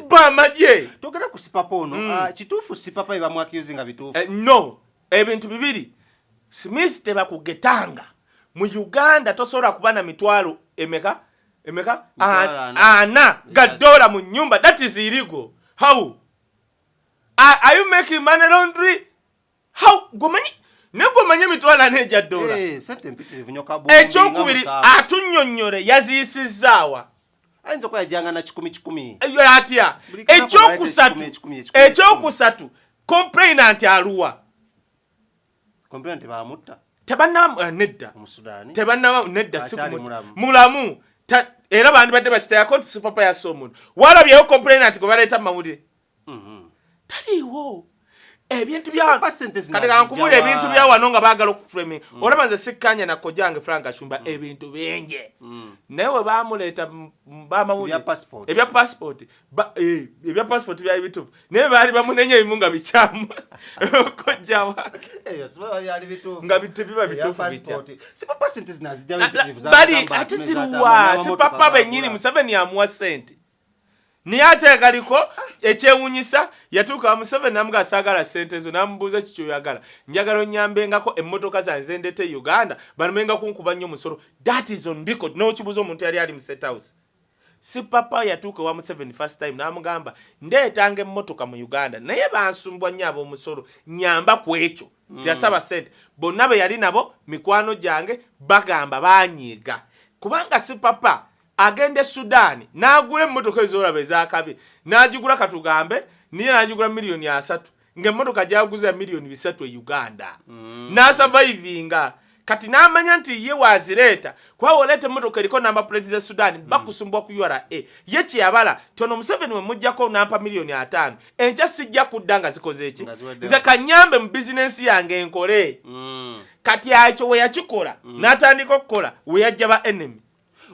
bamaje togera ku sipapa ono kituufu sipapa eba accusing nga bituufu no ebintu bibiri Smith tebakugetanga mu Uganda tosobola kuba na mitwalo emeka ana $1 mu nyumba that is illegal how are you making money laundry how gomanyi negomanye mitwala neja $1 sente mpitirivu nyoka bu ekyokubiri atunnyonnyole yaziyisizaawa ayinza kwa yajanga na 10 atya ekyokusatu complainant aluwa complainant baamutta tebanna nedda mu Sudan tebanna nedda siku mulamu era bandi badde basitayako nti sipapa yasse omuntu walabyewo complainant gwe baleeta mu mawulire taliiwo ebintu bya kati kankubula ebintu bya wano nga baagala okuframe olaba nze sikkanya na kojange Frank Ashumba ebintu bingi naye baamuleeta bamawulire ebya passport byali bituufu naye baali bamunenya ebimu nga bikyamu kojjawa nga biba bituufu bali ate siruwa si papa bennyini Museveni amuwa ssente Niye ateekaliko ekyewuunyisa yatuuka Museveni namuga asaagala ssente ezo n'amubuuza kiki oyagala. Njagala onnyambengako emmotoka zanze ndeete Uganda balumenga kunkuba nnyo musolo. That is on record. N'okibuuza omuntu yali ali mu State House. Si papa yatuuka wa Museveni first time n'amugamba ndeetanga emmotoka mu Uganda naye bansumbwa nnyo ab'omusolo nyamba ku ekyo. Yasaba ssente. Bonna be yali nabo mikwano gyange bagamba baanyiiga. Kubanga si papa agende Sudan n'agula emmotoka ez'olaba ez'akabi n'agigula katugambe niye n'agigula miliyoni 3 ng'emmotoka gy'aguza miliyoni 3 e Uganda. N'asurvivinga. Kati n'amanya nti ye wazireeta kuba oleeta emmotoka eriko namba plate za Sudan bakusumbwa ku URA ye kyeyabala tono Museveni we mujjako nampa miliyoni 5 enkya sijja kudda nga zikoze eki nze kanyambe mu bizinensi yange enkole kati ekyo we yakikola n'atandika okukola we yajja ba enemy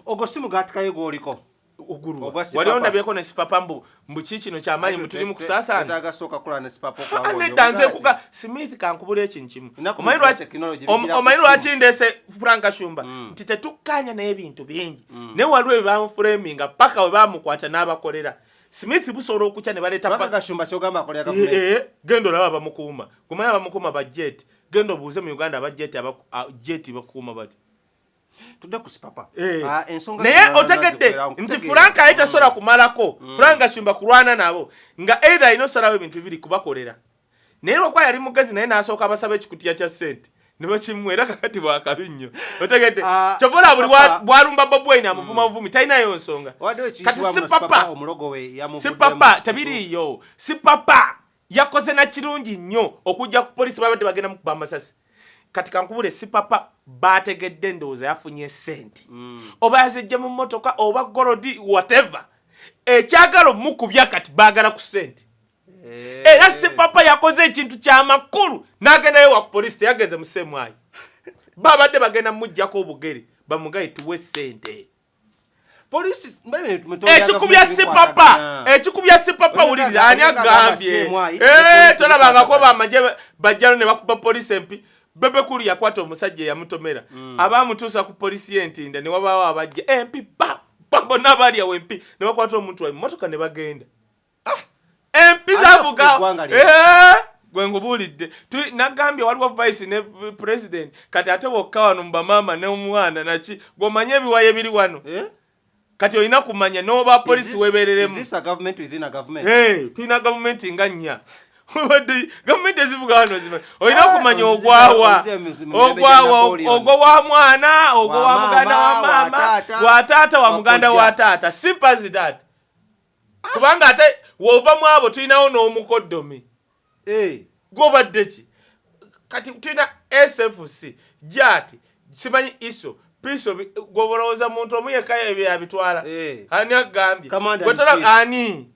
ogwo simu gatikayo gwoliko ogurwa wali ondabyeko ne sipapa mbu kikino kyamaanyi mbu tuli mu kusaasana tagasooka kola ne sipapa kwa neddanze kuga Smith kankubula ekintu kimu omanyi lwaki ndeese Frank Shumba nti tetukkaanya n'ebintu bingi ne waliwo bye bamufuraminga paka we bamukwata n'abakolera Smith busobola okukya ne baleeta Frank Shumba kyogamba akolera gavumenti genda olaba bamukuuma kumanya bamukuuma ba jet genda obuuze mu Uganda aba jet bakuuma bati tudde ku sipapa ensonga naye otegedde nti Frank ayita sola kumalako Frank Shumba kulwana nabo nga either inosalawo ebintu bibiri kubakolera naye lwakwa yali mugezi naye n'asooka abasaba ekikutiya kya ssente ne bakimwera kakati bwakabi nnyo otegedde kyobola buli bwalumba Bobi Wine amuvuma buvumi talinayo nsonga kati si papa tabiriiyo si papa yakoze na kirungi nnyo okujja ku polisi babadde bagenda mu kuba amasasi kati kankubule si papa bategedde ndowooza yafunye ssente oba yazijja mu mmotoka oba golodi whatever ekyagala omukubya kati baagala ku ssente era si papa yakoze ekintu ky'amakulu n'agendayo wa ku polisi teyageze mu ssemwayi babadde bagenda mujjako obugere bamugaye tuwe ssente ekikubya si papa wuliriza ani agambye tolabangako bamagye bajjalo ne bakuba polisi empi Bebe kulu yakwata omusajja yamutomera abamutuusa ku polisi y'Entinda ne wabaawo abajja empi bonna bali awo empi ne bakwata omuntu wa mmotoka ne bagenda empi zavuga gwe ngubuulidde nagambye waliwo vice ne president kati ate wokka wano mu bamaama n'omwana naki gw'omanye ebiwayo ebiri wano kati olina kumanya n'oba polisi weebereremu tulina gavumenti nga nnya gavumenti ezivuga wano zima olina okumanya ogwawa ogwo wa mwana ogwo wa muganda wa maama wa taata wa muganda wa taata simple as that kubanga ate wova mu abo tulinawo n'omukoddomi gwobadde ki kati tulina SFC jati simanyi iso piso gwobolowooza muntu omu yekka ebyo abitwala ani agambye gwetala ani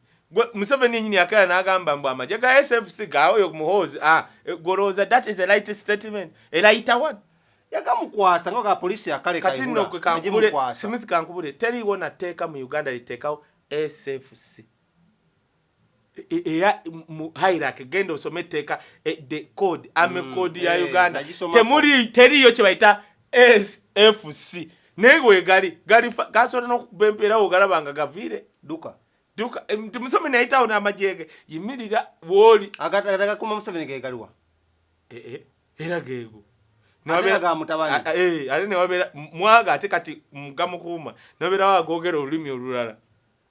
Museveni nyini yakaya n'agamba mbu amagye ga SFC gawo yo muhoozi golowooza that is a right statement a right one yagamukwasa nga polisi yakale kati nno kwe kankubule Smith kankubule teriiwo nateeka mu Uganda liteekawo SFC eya hierarchy genda osome etteeka the code code ya Uganda teriiyo kye bayita SFC naye wegali gasobola n'okubempeerawo ogalabanga gaviire duka Museveni ayitawo n'amajjeege yimirira woli agataka kuma Museveni gegaliwa era geego ate ne wabeera mwaga ate kati mugamukuuma nabeerawo agoogera olulimi olulala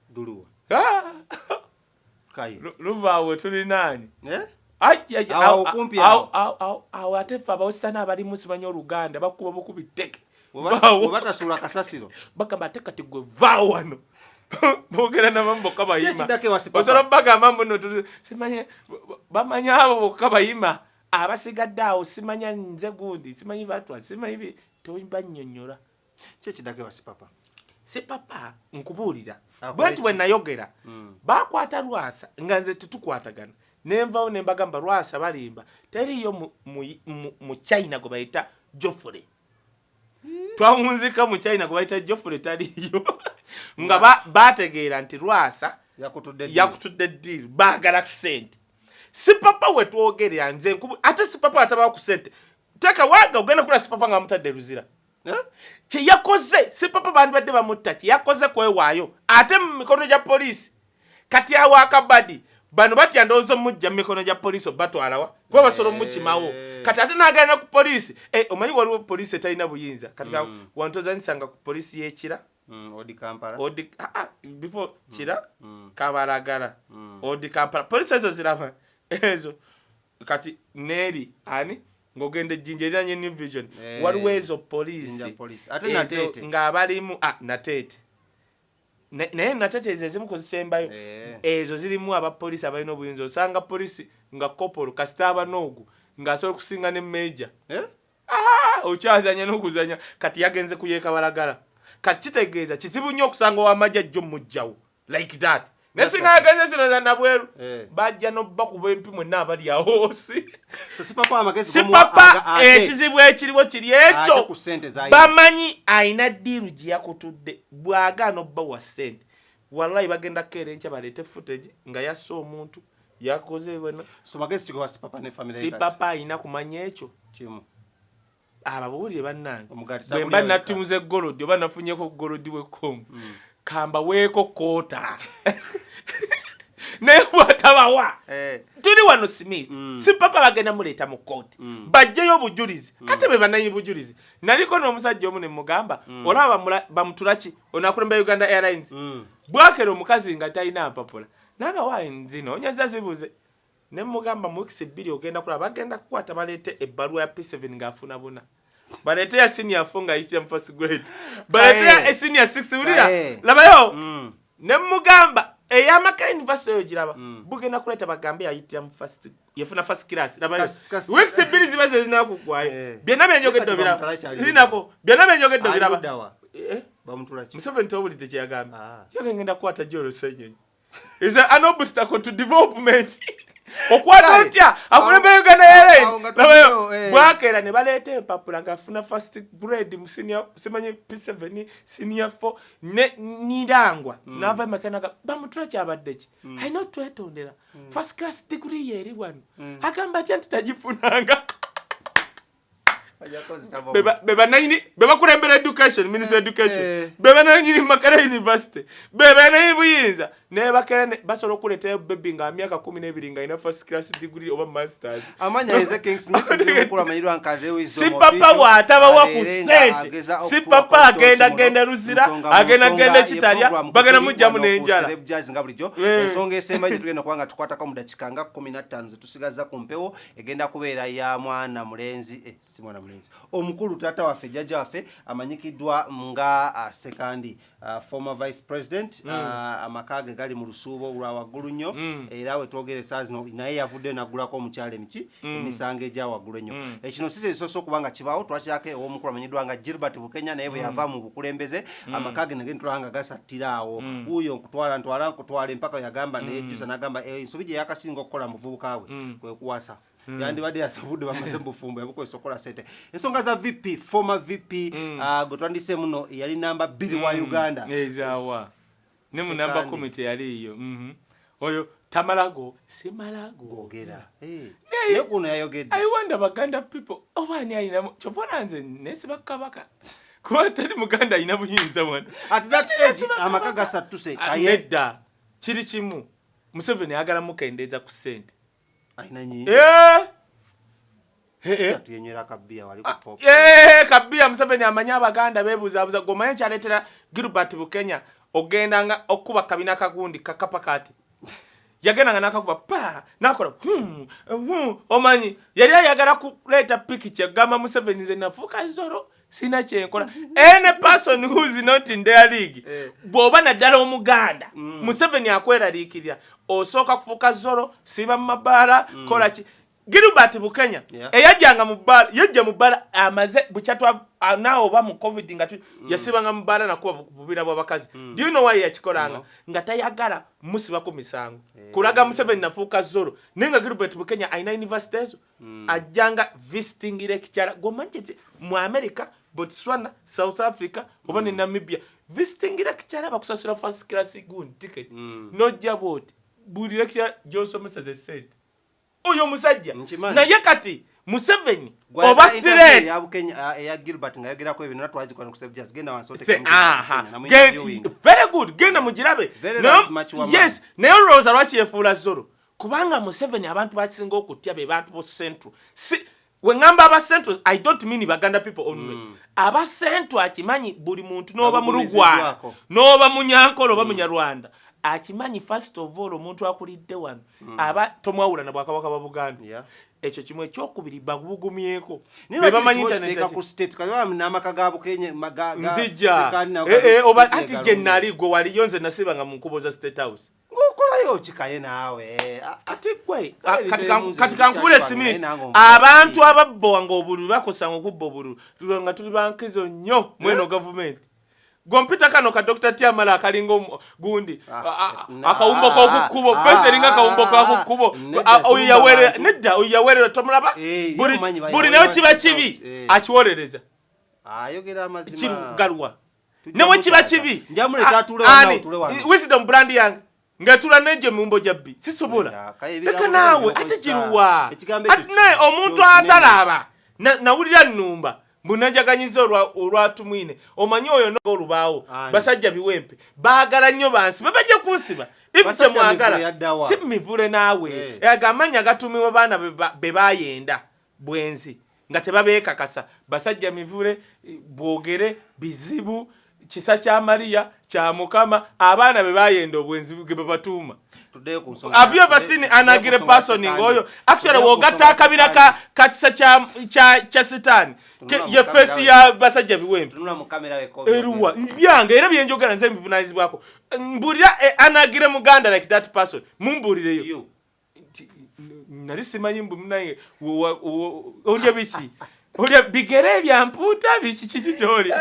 duluwa Kaye luvaawe tulinaani awo ate ffe abawositani abalimu simanyi Oluganda bakuba bukubi tteke obatasula kasasiro bagamba ate kati gwe vaawo wano boogera nabambo bokka bayima osobola bagamba mbu no simanyi bamanyi abo bokka bayima abasigadde awo simanya nze gundi simanyi batwa simanyi tobannyonnyola kyekidake wasipapa sipapa nkubuulira bwenti bwe nayogera bakwata Lwasa nga nze tetukwatagana nenvawo ne mbagamba Lwasa balimba teriiyo mu China gwe bayita Jofre twawunzika mu China gwe bayita Jofre taliiyo nga bategeera nti Lwasa yakutudde ddiiru baagala ssente si papa we twogerera nze ate si papa atabawo ku ssente teeka waaga ogenda kula si papa nga mutadde luzira kye yakoze si papa bandibadde bamutta kye yakoze kwewaayo ate mu mikono gya poliisi kati awo akabadi bano batya ndowooza mujja mu mikono gya poliisi obatwalawa kuba basobola omukimawo kati ate n'agenda ku poliisi omanyi waliwo poliisi etalina buyinza kati wantozanyisanga ku poliisi y'ekira before kira kabalagala odi kampala poliisi ezo ziraba ezo kati neeri ani ng'ogenda ejjinja eriranye New Vision waliwo ezo poliisi ng'abalimu nateete naye natete ezimu kuzisembayo ezo zirimu abapoliisi abalina obuyinza osanga poliisi nga kopolo kasita abanoogu ng'asobola okusinga ne meja okyazanya n'okuzanya kati yagenze kuyeeka balagala kati kitegeeza kizibu nnyo okusanga ow'amagye ajja omujjawo like that ne singa agenze zino za nabweru bajja n'obba kuba empi mwenna abali awo sipapa ekizibu ekiriwo kiri ekyo bamanyi ayina ddiiru gye yakutudde bw'agaana obba wa ssente wallahi bagenda kukeera enkya baleete footage nga yasse omuntu yakoze wena sipapa ayina kumanya ekyo ababuulire bannange bwe mba nattimuza eggolodi oba nafunyeko golodi w'ekkomu kamba weeko koota naye bwatabawa tuli wano Smith si papa bagenda muleeta mu kooti bajjeyo obujulizi ate be bananyi bujulizi naliko n'omusajja omu ne mugamba olaba bamutulaki onakulemba Uganda Airlines bwakera omukazi nga talina mpapula naga wayi zino onyaza zibuze ne mugamba mu weeks 2 ogenda kulaba bagenda kukwata baleete ebbaluwa ya P7 ng'afuna buna baleete ya senior 4 nga ayitira mu first grade baleete ya senior 6 ulira labayo ne mugamba ey'amaka university oyo giraba bugenda kuleeta bagambe ayitira mu first yafuna first class labayo weeks 2 zibaze zinakugwayo byonna byenjogedde biraba linako byonna byenjogedde biraba bamutulaki Museveni tobulidde kye yagamba yagenda kukwata Jolo Senyonyi is an obstacle to development okwata otya akulembera Uganda Airlines bwakeera ne baleeta empapula ng'afuna first grade mu senior simanyi P7 senior 4 ne nirangwa n'ava makenaga bamutula kyabadde ki alina otwetondera first class degree yeri wano agamba atya nti tagifunanga beba nayini beba kulembera education minister education beba nayini Makara University beba nayini buyinza ne bakene basobola okuleeta baby nga myaka 12 nga ina first class degree oba masters amanya eze King Smith n'okula mayirwa nkaze wisdom si papa wataba wa ku sente si papa agenda ruzira agenda kitalya bagana mujja mu nenjala nga bulijjo ensonga esemba gye tugenda kubanga tukwatako mu dakika nga 15 zetusigaza ku mpewo egenda kubeera ya mwana mulenzi si mwana mulenzi omukulu tata waffe jjajja waffe amanyikiddwa nga Ssenkandi former vice president amakage gali mu lusuubo olwa waggulu nnyo era we twogere saa zino naye yavudde nagulako omukyala emiki emisango egya waggulu ennyo ekino si ekisoose okubanga kibaawo twakyako ow'omukulu amanyiddwa nga Gilbert Bukenya naye bwe yava mu bukulembeze amakage nage ntulanga gasattira awo wuuyo nkutwala empaka yagamba neyejjusa n'agamba ensobi gye yakasinga okukola mu buvubuka bwe kwe kuwasa yandibadde yasabudde bamaze mu bufumbo yabukozesa okukola ssente ensonga za VP former VP gwe twandise muno yali namba 2 wa Uganda ezawa ne mu namba 10 teyaliyo oyo tamalago simalago gogera ne kuno yayogedde I wonder Baganda people obani ayina chofonanze nesi bakabaka kuba tali Muganda ayina buyinza mwana at that age amakaga satuse kayedda kiri kimu Museveni agala mukendeza ku ssente ayina nyi tuyenyera kabia wali ku pop kabia Museveni amanya Abaganda bebuzabuza gomaye kyaletera Gilbert Bukenya ogenda nga okuba kabina kagundi kakapakati yagenda nga nakakuba pa nakola omanyi yali ayagala kuleta picture gamba Museveni nze nafuka zoro sina kyenkola any person who is not in their league bwoba naddala omuganda Museveni akweraliikirira osooka kufuuka zoro siba mu mabaala kola ki Gilbert Bukenya eyajjanga mu bbaala yajja mu bbaala amaze bukyatwa naawe oba mu covid nga yasibanga mu bbaala nakuba bubira bw'abakazi do you know why yakikolanga nga tayagala musibako misango kulaga Museveni nafuuka zoro naye nga Gilbert Bukenya ayina university ezo ajjanga visiting lecturer gomanchete mu America Botswana South Africa oba ne Namibia visiting lecturer bakusasula first class good ticket nojja boti buli lecturer gy'osomesa ze sente oyo musajja naye kati Museveni oba threat ya Gilbert ngayogera ko ebintu twagikwana ku subjects genda wansote very good genda mugirabe yes nayo Rosa lwaki yefuula zoro kubanga Museveni abantu bakisinga okutya be bantu bo Central we ngamba aba Central I don't mean Baganda people only aba Central akimanyi buli muntu noba mu Lugwa noba munyankolo oba munyarwanda akimanyi first of all omuntu akulidde wano aba tomwawula na bwakabaka ba Buganda ekyo kimwe kyokubiri bagubugumyeko bebamanyi internet ku state kaliwa n'amaka gaabo Kenya nzija oba ati jenali go wali yonze nasiba nga munkuboza state house ngokolayo kikaye naawe ati gwe katika nkule Smith abantu ababbo nga obulu bakosanga okubbo obulu nga tuli bankizo nnyo mweno government Gompita kano ka Dr. Tiamala akalingo gundi akawumbo ko kukubo pesa linga kawumbo ko kukubo oyawere nedda oyawere tomulaba buri nayo kiba kibi akiworereza ayogera amazima kirugalwa newe kiba kibi njamuleta tule wana tule wana wisdom brand yang ngatula neje mumbo jabbi sisobola leka nawe atajiruwa atne omuntu atalaba nawulira nnumba Bunajaganyizo olwatumwine omanyi oyo no olubaawo basajja biwempe baagala nnyo bansi babaje kunsiba ifite mwagala simivule naawe agamanya gatumiwe baana be bayenda bwenzi nga tebabeekakasa basajja mivule bwogere bizibu kisa kya Maria kya Mukama abaana be bayenda obwenzi ge babatuuma have you ever seen anagire person ngoyo actually wogata akabira ka kisa kya Satan ye face ya basajja biwempe tunula mu kamera we eruwa byange era byenjogera nze mbivunanyizibwako mburira anagire Muganda like that person mumburireyo nali simanyi mbu munaye olya biki olya bigere bya mputa biki kikyoli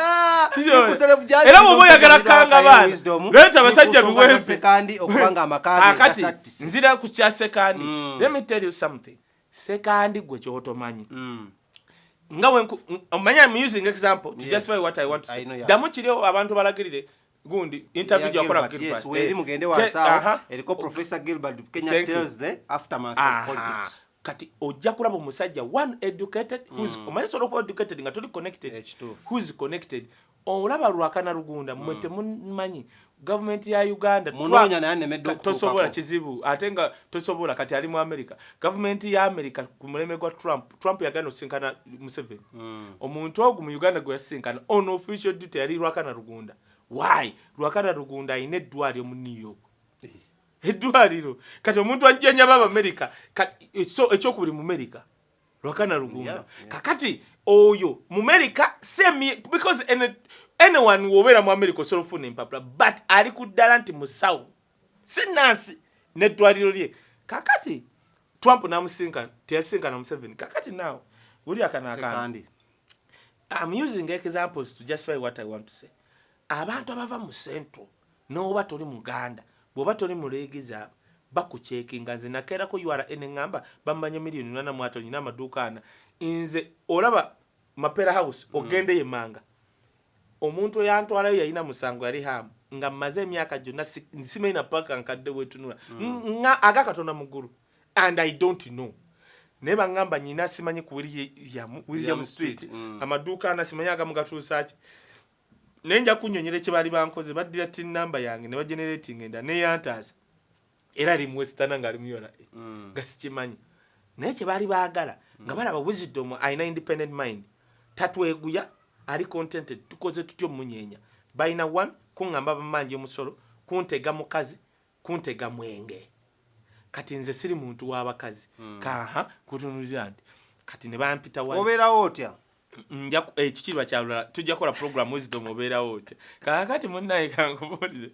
era wobo yagala kanga bana leta basajja biwempe Ssenkandi okubanga amakazi akati nzira ku kya Ssenkandi let me tell you something Ssenkandi gwe kyotomanyi ngawe omanya I'm using example to justify what I want to say damu kiriyo abantu balagirire gundi interview yakora Gilbert yes we mugende wasawo eriko Professor Gilbert Kenya tells the aftermath of politics kati ojja kulaba omusajja one educated who's omanya sort of educated nga tuli connected who's connected olaba Lwakana Rugunda mwete mumanyi government ya Uganda munonya naye nemeddo tosobola kizibu atenga tosobola kati ali mu America government ya America kumuleme gwa Trump yagana osinkana Museveni omuntu ogu mu Uganda gwe yasinkana on official duty yali Lwakana Rugunda why Lwakana Rugunda ine eddwaliro mu New York eddwaliro kati omuntu ajjanya baba America ekyokubiri mu America Lwakana Rugunda kakati oyo mu America semi because anyone wobera mu America solo fune impapula but ali kuddala nti musawo sinansi neddwaliro lye kakati Trump namusinkana teyasinkana Museveni kakati now uli akanakana I'm using examples to justify what I want to say abantu abava mu Central n'oba toli Muganda bwoba toli muleegeza bakucekinga nze nakeerako URN ngamba bamanya miliyoni 8 nyina amaduukaana nze olaba Mapera House ogende yemanga omuntu yantwalayo yalina musango yali hamu nga mmaze emyaka gyonna nsimaina paka nkadde wetunula nga agakatona muguru and I don't know naye bangamba nyina simanyi ku William Street amaduukaana simanyi agamugatuusaaki naye nja kunnyonnyera kye baali bankoze baddira tin number yange ne bagenerating enda neyantaasa era ali mwestana nga ali muyona nga sikimanyi naye kye baali baagala nga balaba wisdom alina independent mind tatweguya ali contented tukoze tutyo munyeenya balina one kuŋŋamba bamanje omusolo kuntega mukazi kuntega mwenge kati nze siri muntu w'abakazi kaha kutunulira nti kati ne bampita wa obeerawo otya nja ekikirwa kyalula tujja kola program wisdom obeerawo otya kakati munnaye kankubuulire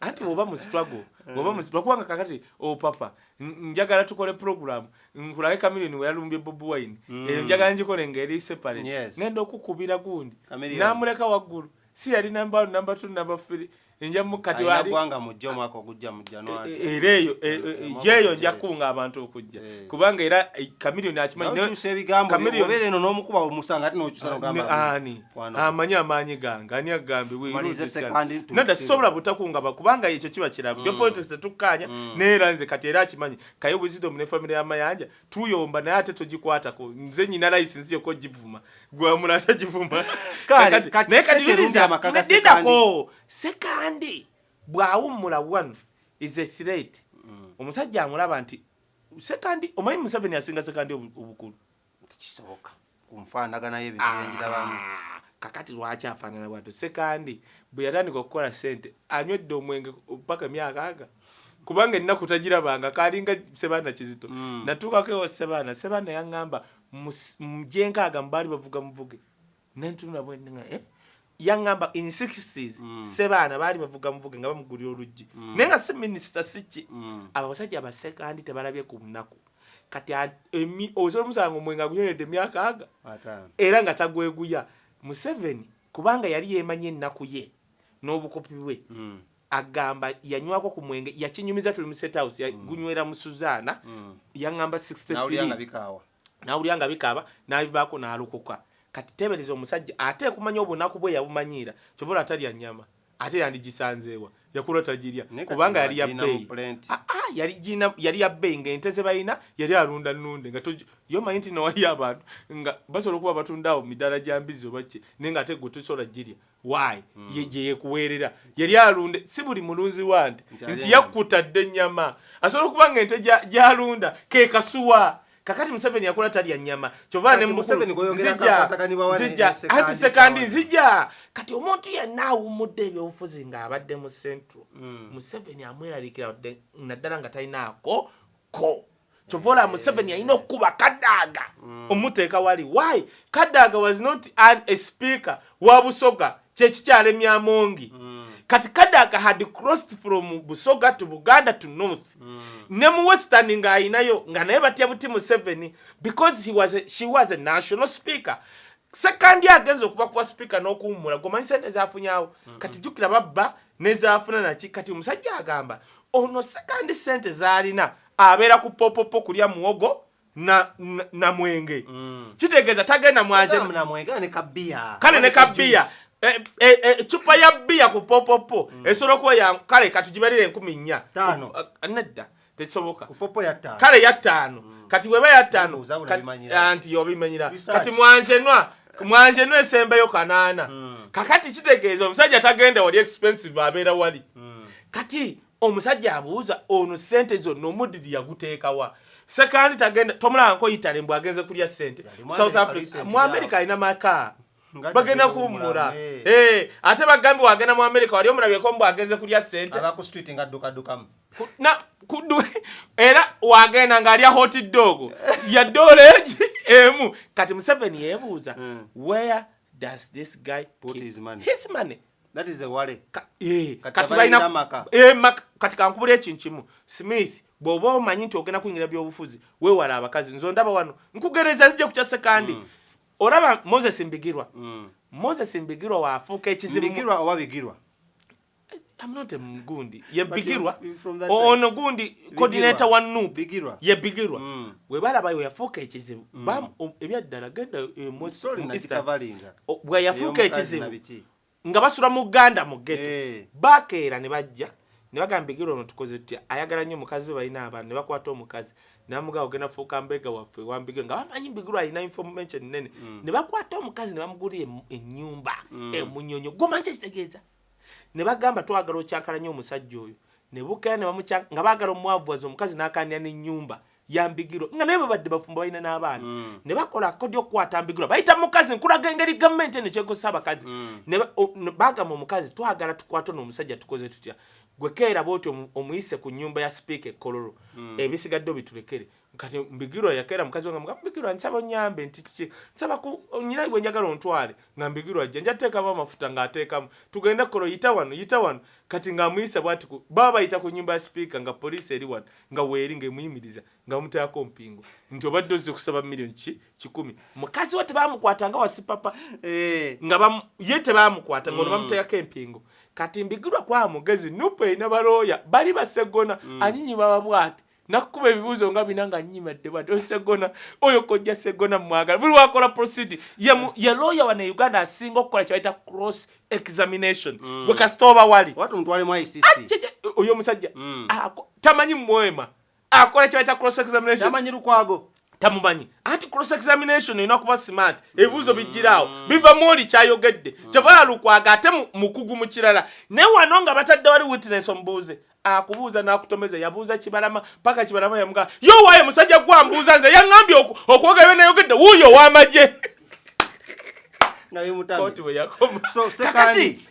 anti oba mu struggle kubanga kakati papa njagala tukole program nkulage Chameleone we yalumbye Bobi Wine njagala njikole ngeri separate nenda okukubira gundi namuleka waggulu si yali number 2 number 3 nja mukati wali gwanga mujja mwaka ogujja mu January yeyo nja kunga abantu okujja kubanga era Chameleone akimanyi Chameleone obere no nomukuba omusanga ati no kyusano gamba ani amanya amanyi ganga ani agambe nada sobla butakunga bakubanga ekyo kiba kirabo byo politics tetukanya neera nze kati era akimanyi Kaye Wisdom ne family y'amayanja tuyomba naye ate tugikwatako nze nyina license yo ko givuma gwa mulata givuma kati sekirunza amakaka Ssenkandi bwawumula one is a threat omusajja amulaba nti Ssenkandi omanyi Museveni asinga Ssenkandi obukulu kisoboka kumfaanagana y'ebintu byenjirabamu kakati lwaki afaanana bwatyo Ssenkandi bwe yatandika okukola ssente anywedde omwenge paka myaka aga kubanga ennaku tagirabanga kalinga Sebaana Kizito natuukako ewa Sebaana yaŋŋamba mjenkaaga mbaali bavuga muvuge nentunula bwenga yaŋŋamba in 60s Sebaana baali bavuga muvuge nga bamugulira oluggi naye nga si minisita siki abasajja aba Ssenkandi tebalabye ku nnaku kati osobola omusanga omwenga gunyweredde emyaka aga era nga tagweguya Museveni kubanga yali yeemanyi ennaku ye n'obukopi bwe agamba yanywako ku mwenge yakinyumiza tuli mu State House yagunywera mu Suzana yaŋŋamba 63 nawulyanga bikaaba n'abivaako n'alokoka kati tebereza omusajja ate kumanya obunaku bwe yabumanyira kyovola atalya nnyama ate yandigisanzeewa yakula tagirya kubanga yali yabbeeyi yali yabbeeyi ng'ente ze balina yali alunda nnunde nga yomanyi nti nowali abantu nga basobola okuba batundaawo midaala gya mbizi oba ki naye nga ate gwe tosobola girya waayi gye yekuweerera yali alunde si buli mulunzi wante nti yakkutadde ennyama asobola okuba ng'ente gy'alunda ke kasuwa kakati Museveni yakola talya nnyama kyova ne Museveni goyogera kakatagani bawane anti Ssenkandi nzija kati omuntu yenna awummudde ebyobufuzi ng'abadde mu Central Museveni amweraliikira naddala nga talinaako ko kyovola Museveni alina okuba Kadaaga omuteeka wali why Kadaaga was not a speaker wa Busoga kyekikyalema Amongi kati Kadaaga had crossed from Busoga to Buganda to North ne mu Western nga ayinayo nga naye batya buti Museveni because she was a national speaker Ssenkandi agenza okuba kuba speaker n'okuwummula gomanyi sente zaafunyawo kati jjukira babba nezaafuna naki kati omusajja agamba ono Ssenkandi sente zaalina abeera ku popopo kulya muwogo na mwenge kitegeeza tagenda kale ne kabbiya chupa ya bbiya ku popopo esobola okuba ya kale katugibalire 4,000 nedda tesoboka ku popo ya 5 kale ya 5 kati weba ya 5 anti yobimanyira kati mwanjenwa esembeyo 8 kakati kitegeeza omusajja tagenda wali expensive abeera wali kati omusajja abuuza ono sente zonna omudidi yaguteekawa Ssenkandi tagenda tomulanko Italy mbw agenze kulya sente South Africa mu America alina maka bagenda kuwummula ate bagambi wagenda mu America wali omulabyeko mbw agenze kulya sente abaku street nga dukadukamu era wagenda ng'alya hot dog ya dollage emu kati Museveni yeebuuza where does this guy put his money that is the worry kati balina kati kankubula ekintu kimu Smith bw'oba omanyi nti ogenda kuyingira byobufuzi weewala abakazi nzo ndaba wano nkugereza zijja ku kya Ssenkandi olaba Moses Mbigirwa waafuuka ekizibu Mbigirwa oba Bigirwa I'm not a Mugundi ye Bigirwa ono gundi coordinator wa NUP ye Bigirwa webalaba yo yafuuka ekizibu ebyaddala genda Moses bwe yafuuka ekizibu nga basula mu Uganda mu ghetto bakeera ne bajja ne bagamba Bigirwa ono tukoze tutya ayagala nnyo mukazi we balina abaana ne bakwata omukazi namuga ogenda fuuka mbega waffe wambige nga bamanyi Bigirwa alina information nene ne bakwata omukazi ne bamugulira ennyumba emunyonyo gomanyi kitegeeza ne bagamba twagala okyakala nnyo omusajja oyo ne bukeera ne bamukyaka nga baagala omwavuwaza omukazi n'akanira n'ennyumba ya Mbigirwa nga naye babadde bafumba balina n'abaana ne bakola akodi okukwata Mbigirwa bayita mukazi nkulaga engeri gavumenti eno kyekozesa abakazi ne bagamba omukazi twagala tukwata n'omusajja tukoze tutya gwe keera bw'otyo omuyise ku nnyumba ya sipiika ekkololo ebisigadde bitulekere kati Mbigirwa yakeera mukazi we nga mugamba Mbigirwa nsaba onyambe nti kiki nsaba ku nyina bwe njagala ontwale nga Mbigirwa ajja nja teekamu amafuta ng'ateekamu tugenda kkolo yita wano kati ng'amuyise bw'ati baba bayita ku nnyumba ya sipiika nga poliisi eri wano nga weeri ng'emuyimiriza nga bamuteekako mpingo nti obadde ozze kusaba million 1,000 mukazi we tebaamukwata nga wasipapa nga ye tebaamukwata ng'olwo bamuteekako empingo kati mbigirwa kwa mugezi nupe ina balooya bali basegona anyinyi baba bwati nakuba ebibuzo nga binanga nyimadde bade osegona oyo kojja segona mwagala buli wakola proceed ye lawyer wa Uganda asinga okukola kyaita cross examination bwe kastoba wali watu mtwale mu ICC oyo musajja tamanyi mwema akola kyaita cross examination tamanyi lukwago tamumanyi anti cross examination ina kuba smart ebibuzo bijirawo biva moli kyayogedde kyobala lukwaga ate mukugu mu kirala ne wano nga batadde wali witness ombuuze akubuuza n'akutomeza yabuuza Kibalama paka Kibalama yamuga yo waye musajja gwa mbuuza nze yaŋŋambye okwogera nayogedde wuuyo w'amagye nga yumutambe koti we yakoma so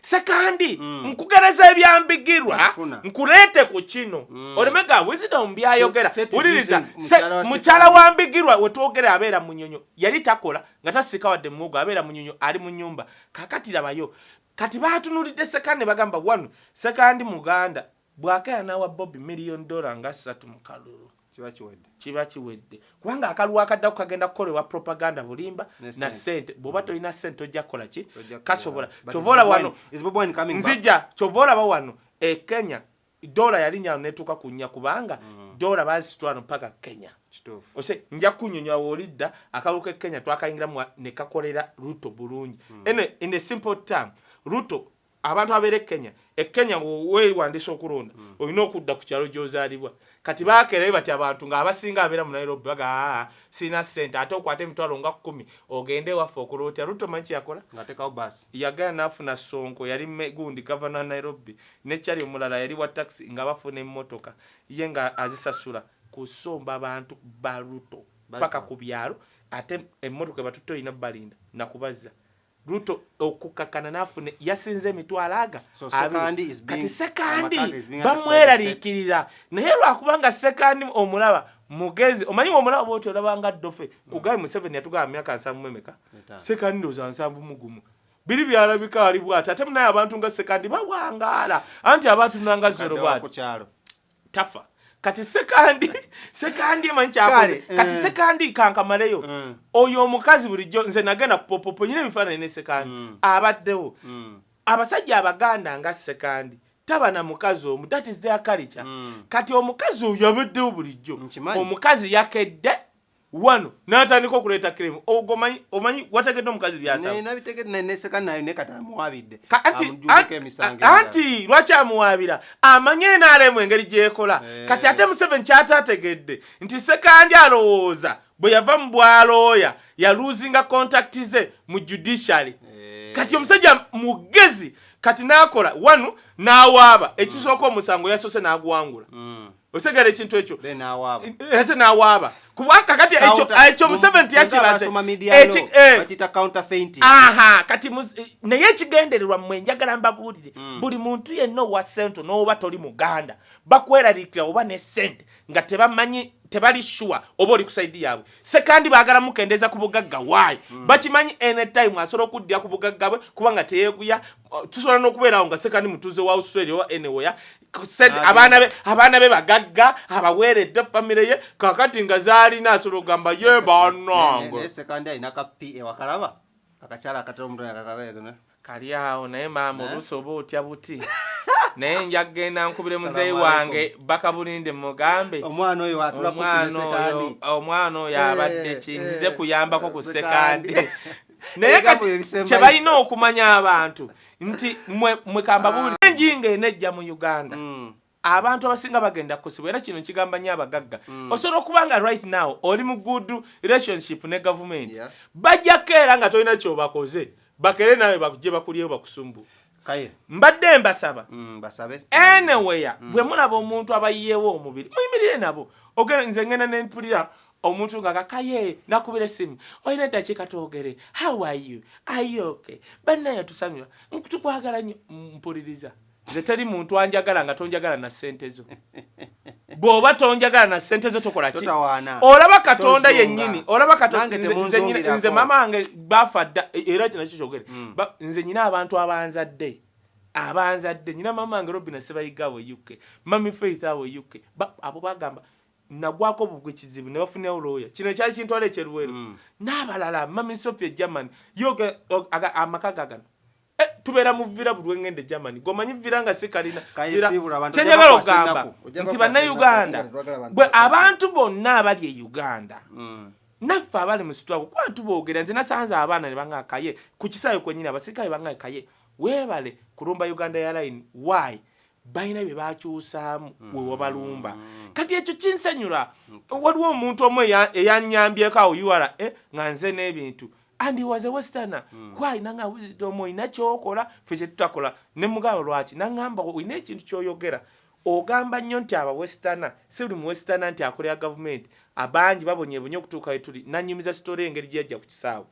sekandi nkugereza ebyambigirwa nkuleete ku kino olemega wisdom byayogera uliriza mukyala wambigirwa wetwogera abeera mu nnyonyo yali takola nga tasika wadde muwogo abeera mu nnyonyo ali mu nnyumba kakati labayo kati baatunulidde Sekandi bagamba wano Sekandi Muganda bwakaya nawa Bobby $1 million nga 3 mu kalulu kiba kiwedde kubanga akaluwa akadda kagenda kukolebwa propaganda bulimba na sente bw'oba tolina sente ojja kukola ki kasobola kyovola wano nzija kyovola ba wano Kenya dola yalinya netuka kunya kubanga dola bazitwala mpaka Kenya ose nja kunyonyola wolidda akaluka Kenya twakayingira ne kakolera Ruto bulungi in a simple term Ruto abantu abere Kenya Kenya we wandisa okulonda olina okudda ku kyalo gyozaalibwa kati baakera bati abantu nga abasinga abera mu Nairobi baga sina sente ate okwate emitwalo nga 10 ogende waffe okulota Ruto manchi yakola ngateka bus yagana nafuna Sonko yali gundi governor Nairobi ne kyali omulala yali wa taxi nga bafuna emmotoka ye nga azisasula kusomba abantu ba Ruto paka ku byalo ate emmotoka batuto ina balinda nakubaza Ruto okukakana nafune yasinze emitwalaga kati Sekandi bamweraliikirira naye lwakubanga Sekandi omulaba mugezi omanyi omulaba bwoti olabanga ddofe kugayi Museveni yatugamba myaka 7 Sekandi ndoza 7 mugumu biri byalabika ali bwati ate munaye abantu nga Sekandi bawangaala anti abantu nanga zero bwati tafa kati Sekandi manchako kati Sekandi kankamaleyo oyo omukazi bulijjo nze nagenda kupopopo nyine bifaananyi ne Sekandi abaddewo abasajja abaganda nga Sekandi taba na mukazi omu that is their culture kati omukazi oyo abaddewo bulijjo omukazi yakedde wano natandika okuleeta krimu omanyi wategedde omukazi byasaba nabitegedde ne Sekandi nayo ne katamuwabidde anti lwaki amuwabira amanye naalemu engeri gyekola kati ate Museveni kyatategedde nti Sekandi alowooza bwe yava mu bwalooya yaluzinga contact ze mu judiciary kati omusajja mugezi kati nakola wano n'awaaba ekisooka omusango yasose n'aguwangula osegera ekintu ekyo ate n'awaaba kubanga kati ekyo Museveni tiyakiraze kati naye ekigendererwa mmwe njagala mbabuulire buli muntu yenna owa sente n'oba toli Muganda bakweraliikira oba ne sente nga tebamanyi tebali sure oba oli kusaidi yaabwe Sekandi baagala mukendeza ku bugagga waayi bakimanyi anytime asobola okuddira ku bugagga bwe kubanga teyeeguya tusobola n'okubeerawo nga Sekandi mutuuze wa Australia oba anywhere abaana be bagagga abaweeredde famire ye kakati nga zaalina asobola okugamba ye bannange Sekandi alina kapi ewakalaba akakyala akatera omuntu yakakagayagana kali awo naye maama oluusi oba otya buti naye njagenda nkubire muzeeyi wange bakabulinde mugambe omwana oyo atula Sekandi omwana oyo abadde kinzize kuyambako ku Sekandi naye kati kyebalina okumanya abantu nti mwe kambabuli enjinga enejja mu Uganda abantu abasinga bagenda kusibwa era kino kigamba nnyo abagagga osobola okuba nga right now oli mu good relationship ne government bajjako era nga tolina kyobakoze bakere nawe bakujje bakulyewo bakusumbu Kaye mbadde mbasaba basabe anywhere bwe mulaba omuntu abayiyewo omubiri muyimirire nabo ogera nze ngenda nempulira omuntu nga Kaye nakubira simu oyina eddakiika twogere how are you okay bannaye tusanyuwa nkutukwagala nnyo mpuliriza nze teri muntu anjagala nga tonjagala na sente zo bw'oba tonjagala na sente zo tokola ki olaba Katonda yennyini olaba Katonda nze mama wange bafa dda era kino kikyogere nze nyina abantu abanzadde nyina mama wange Robina Sebayiga abo UK mami Faith abo UK abo bagamba nagwako bugwe kizibu ne bafunyawo lawyer kino kyali kintwala ekyeruweru n'abalala mami Sophia German yoga amaka gagano tubeera mu vira buli ngende Germany gomanyi vira nga sikalina kyenjagala ogamba nti bannayuganda bwe abantu bonna abali e Uganda naffe abali mu sitwago kwantu boogera nze nasanze abaana ne banga Kaye ku kisaawe kwennyini abasirikale banga Kaye weebale kulumba Uganda Airline why bayina bye bakyusaamu we wabalumba kati ekyo kinsanyula waliwo omuntu omu eyanyambyeko awo URA nga nze n'ebintu and he was a westerner why nanga wisdom ina kyokola ffe kye tutakola ne mugabo lwaki nangamba oyina ekintu kyoyogera ogamba nnyo nti aba westerner si buli mu westerner nti akolera government abangi babonyebonye okutuuka we tuli nanyumiza story engeri gyajja ku kisaawe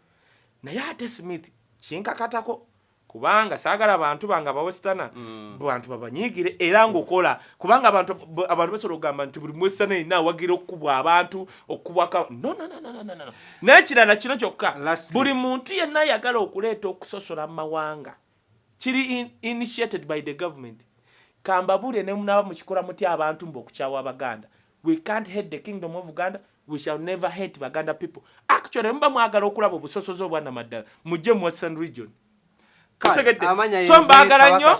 naye ate Smith kinkakatako kubanga saagala abantu banga ba westerner bantu babanyigire era ngokola kubanga abantu basobola okugamba nti buli westerner ina awagira okukubwa abantu okubwaka no n'ekirala kino kyokka buli muntu yenna ayagala okuleeta okusosola mu mawanga kiri initiated by the government kambabule ne munaba mukikola muti abantu mbo okukyawa Abaganda we can't hate the kingdom of Uganda we shall never hate Baganda people actually mba mwagala okulaba obusosozo obwana maddala mujje mu Western region so mbagala nnyo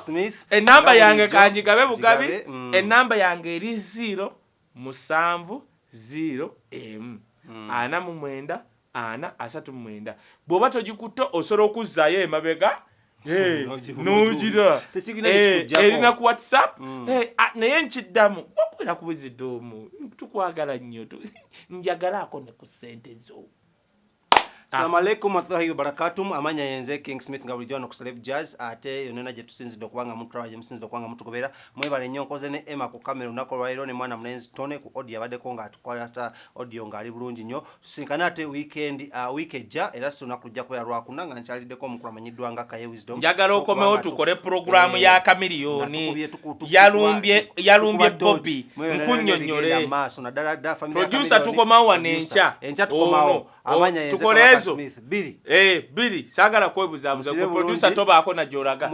enamba yange kanjigabe bugabi enamba yange eri 070M 49 bw'oba togikutte osobola okuzzaayo emabega nugira erina ku WhatsApp naye nkiddamu wakwera ku buzidoomu tukwagala nnyo njagalaako ne ku ssente zo. Assalamu alaikum warahmatullahi wabarakatuh. Amanya yenze King Smith nga bulijjo no ku Celeb Jazz ate yonena gye tusinzidde okubanga mutulaje musinzidde okubanga mutugoberera mwebale nnyo nkoze ne Emma ku kamera lunako lwairo ne mwana mulenzi Tone ku audio abaddeko nga atukwata audio nga ali bulungi nnyo tusinkana ate weekend weekejja era sunakujja kubeera lwakuna nga nkyaliddeko omukulu amanyiddwa nga Kaye Wisdom njagala okomewo tukole programu ya kamiliyoni yalumbye Bobby nkunnyonnyole producer tukomawo wanenkya tukomawo amanya yenze Smith Billy sagala kwebuzabuza ku producer tobaako na joraga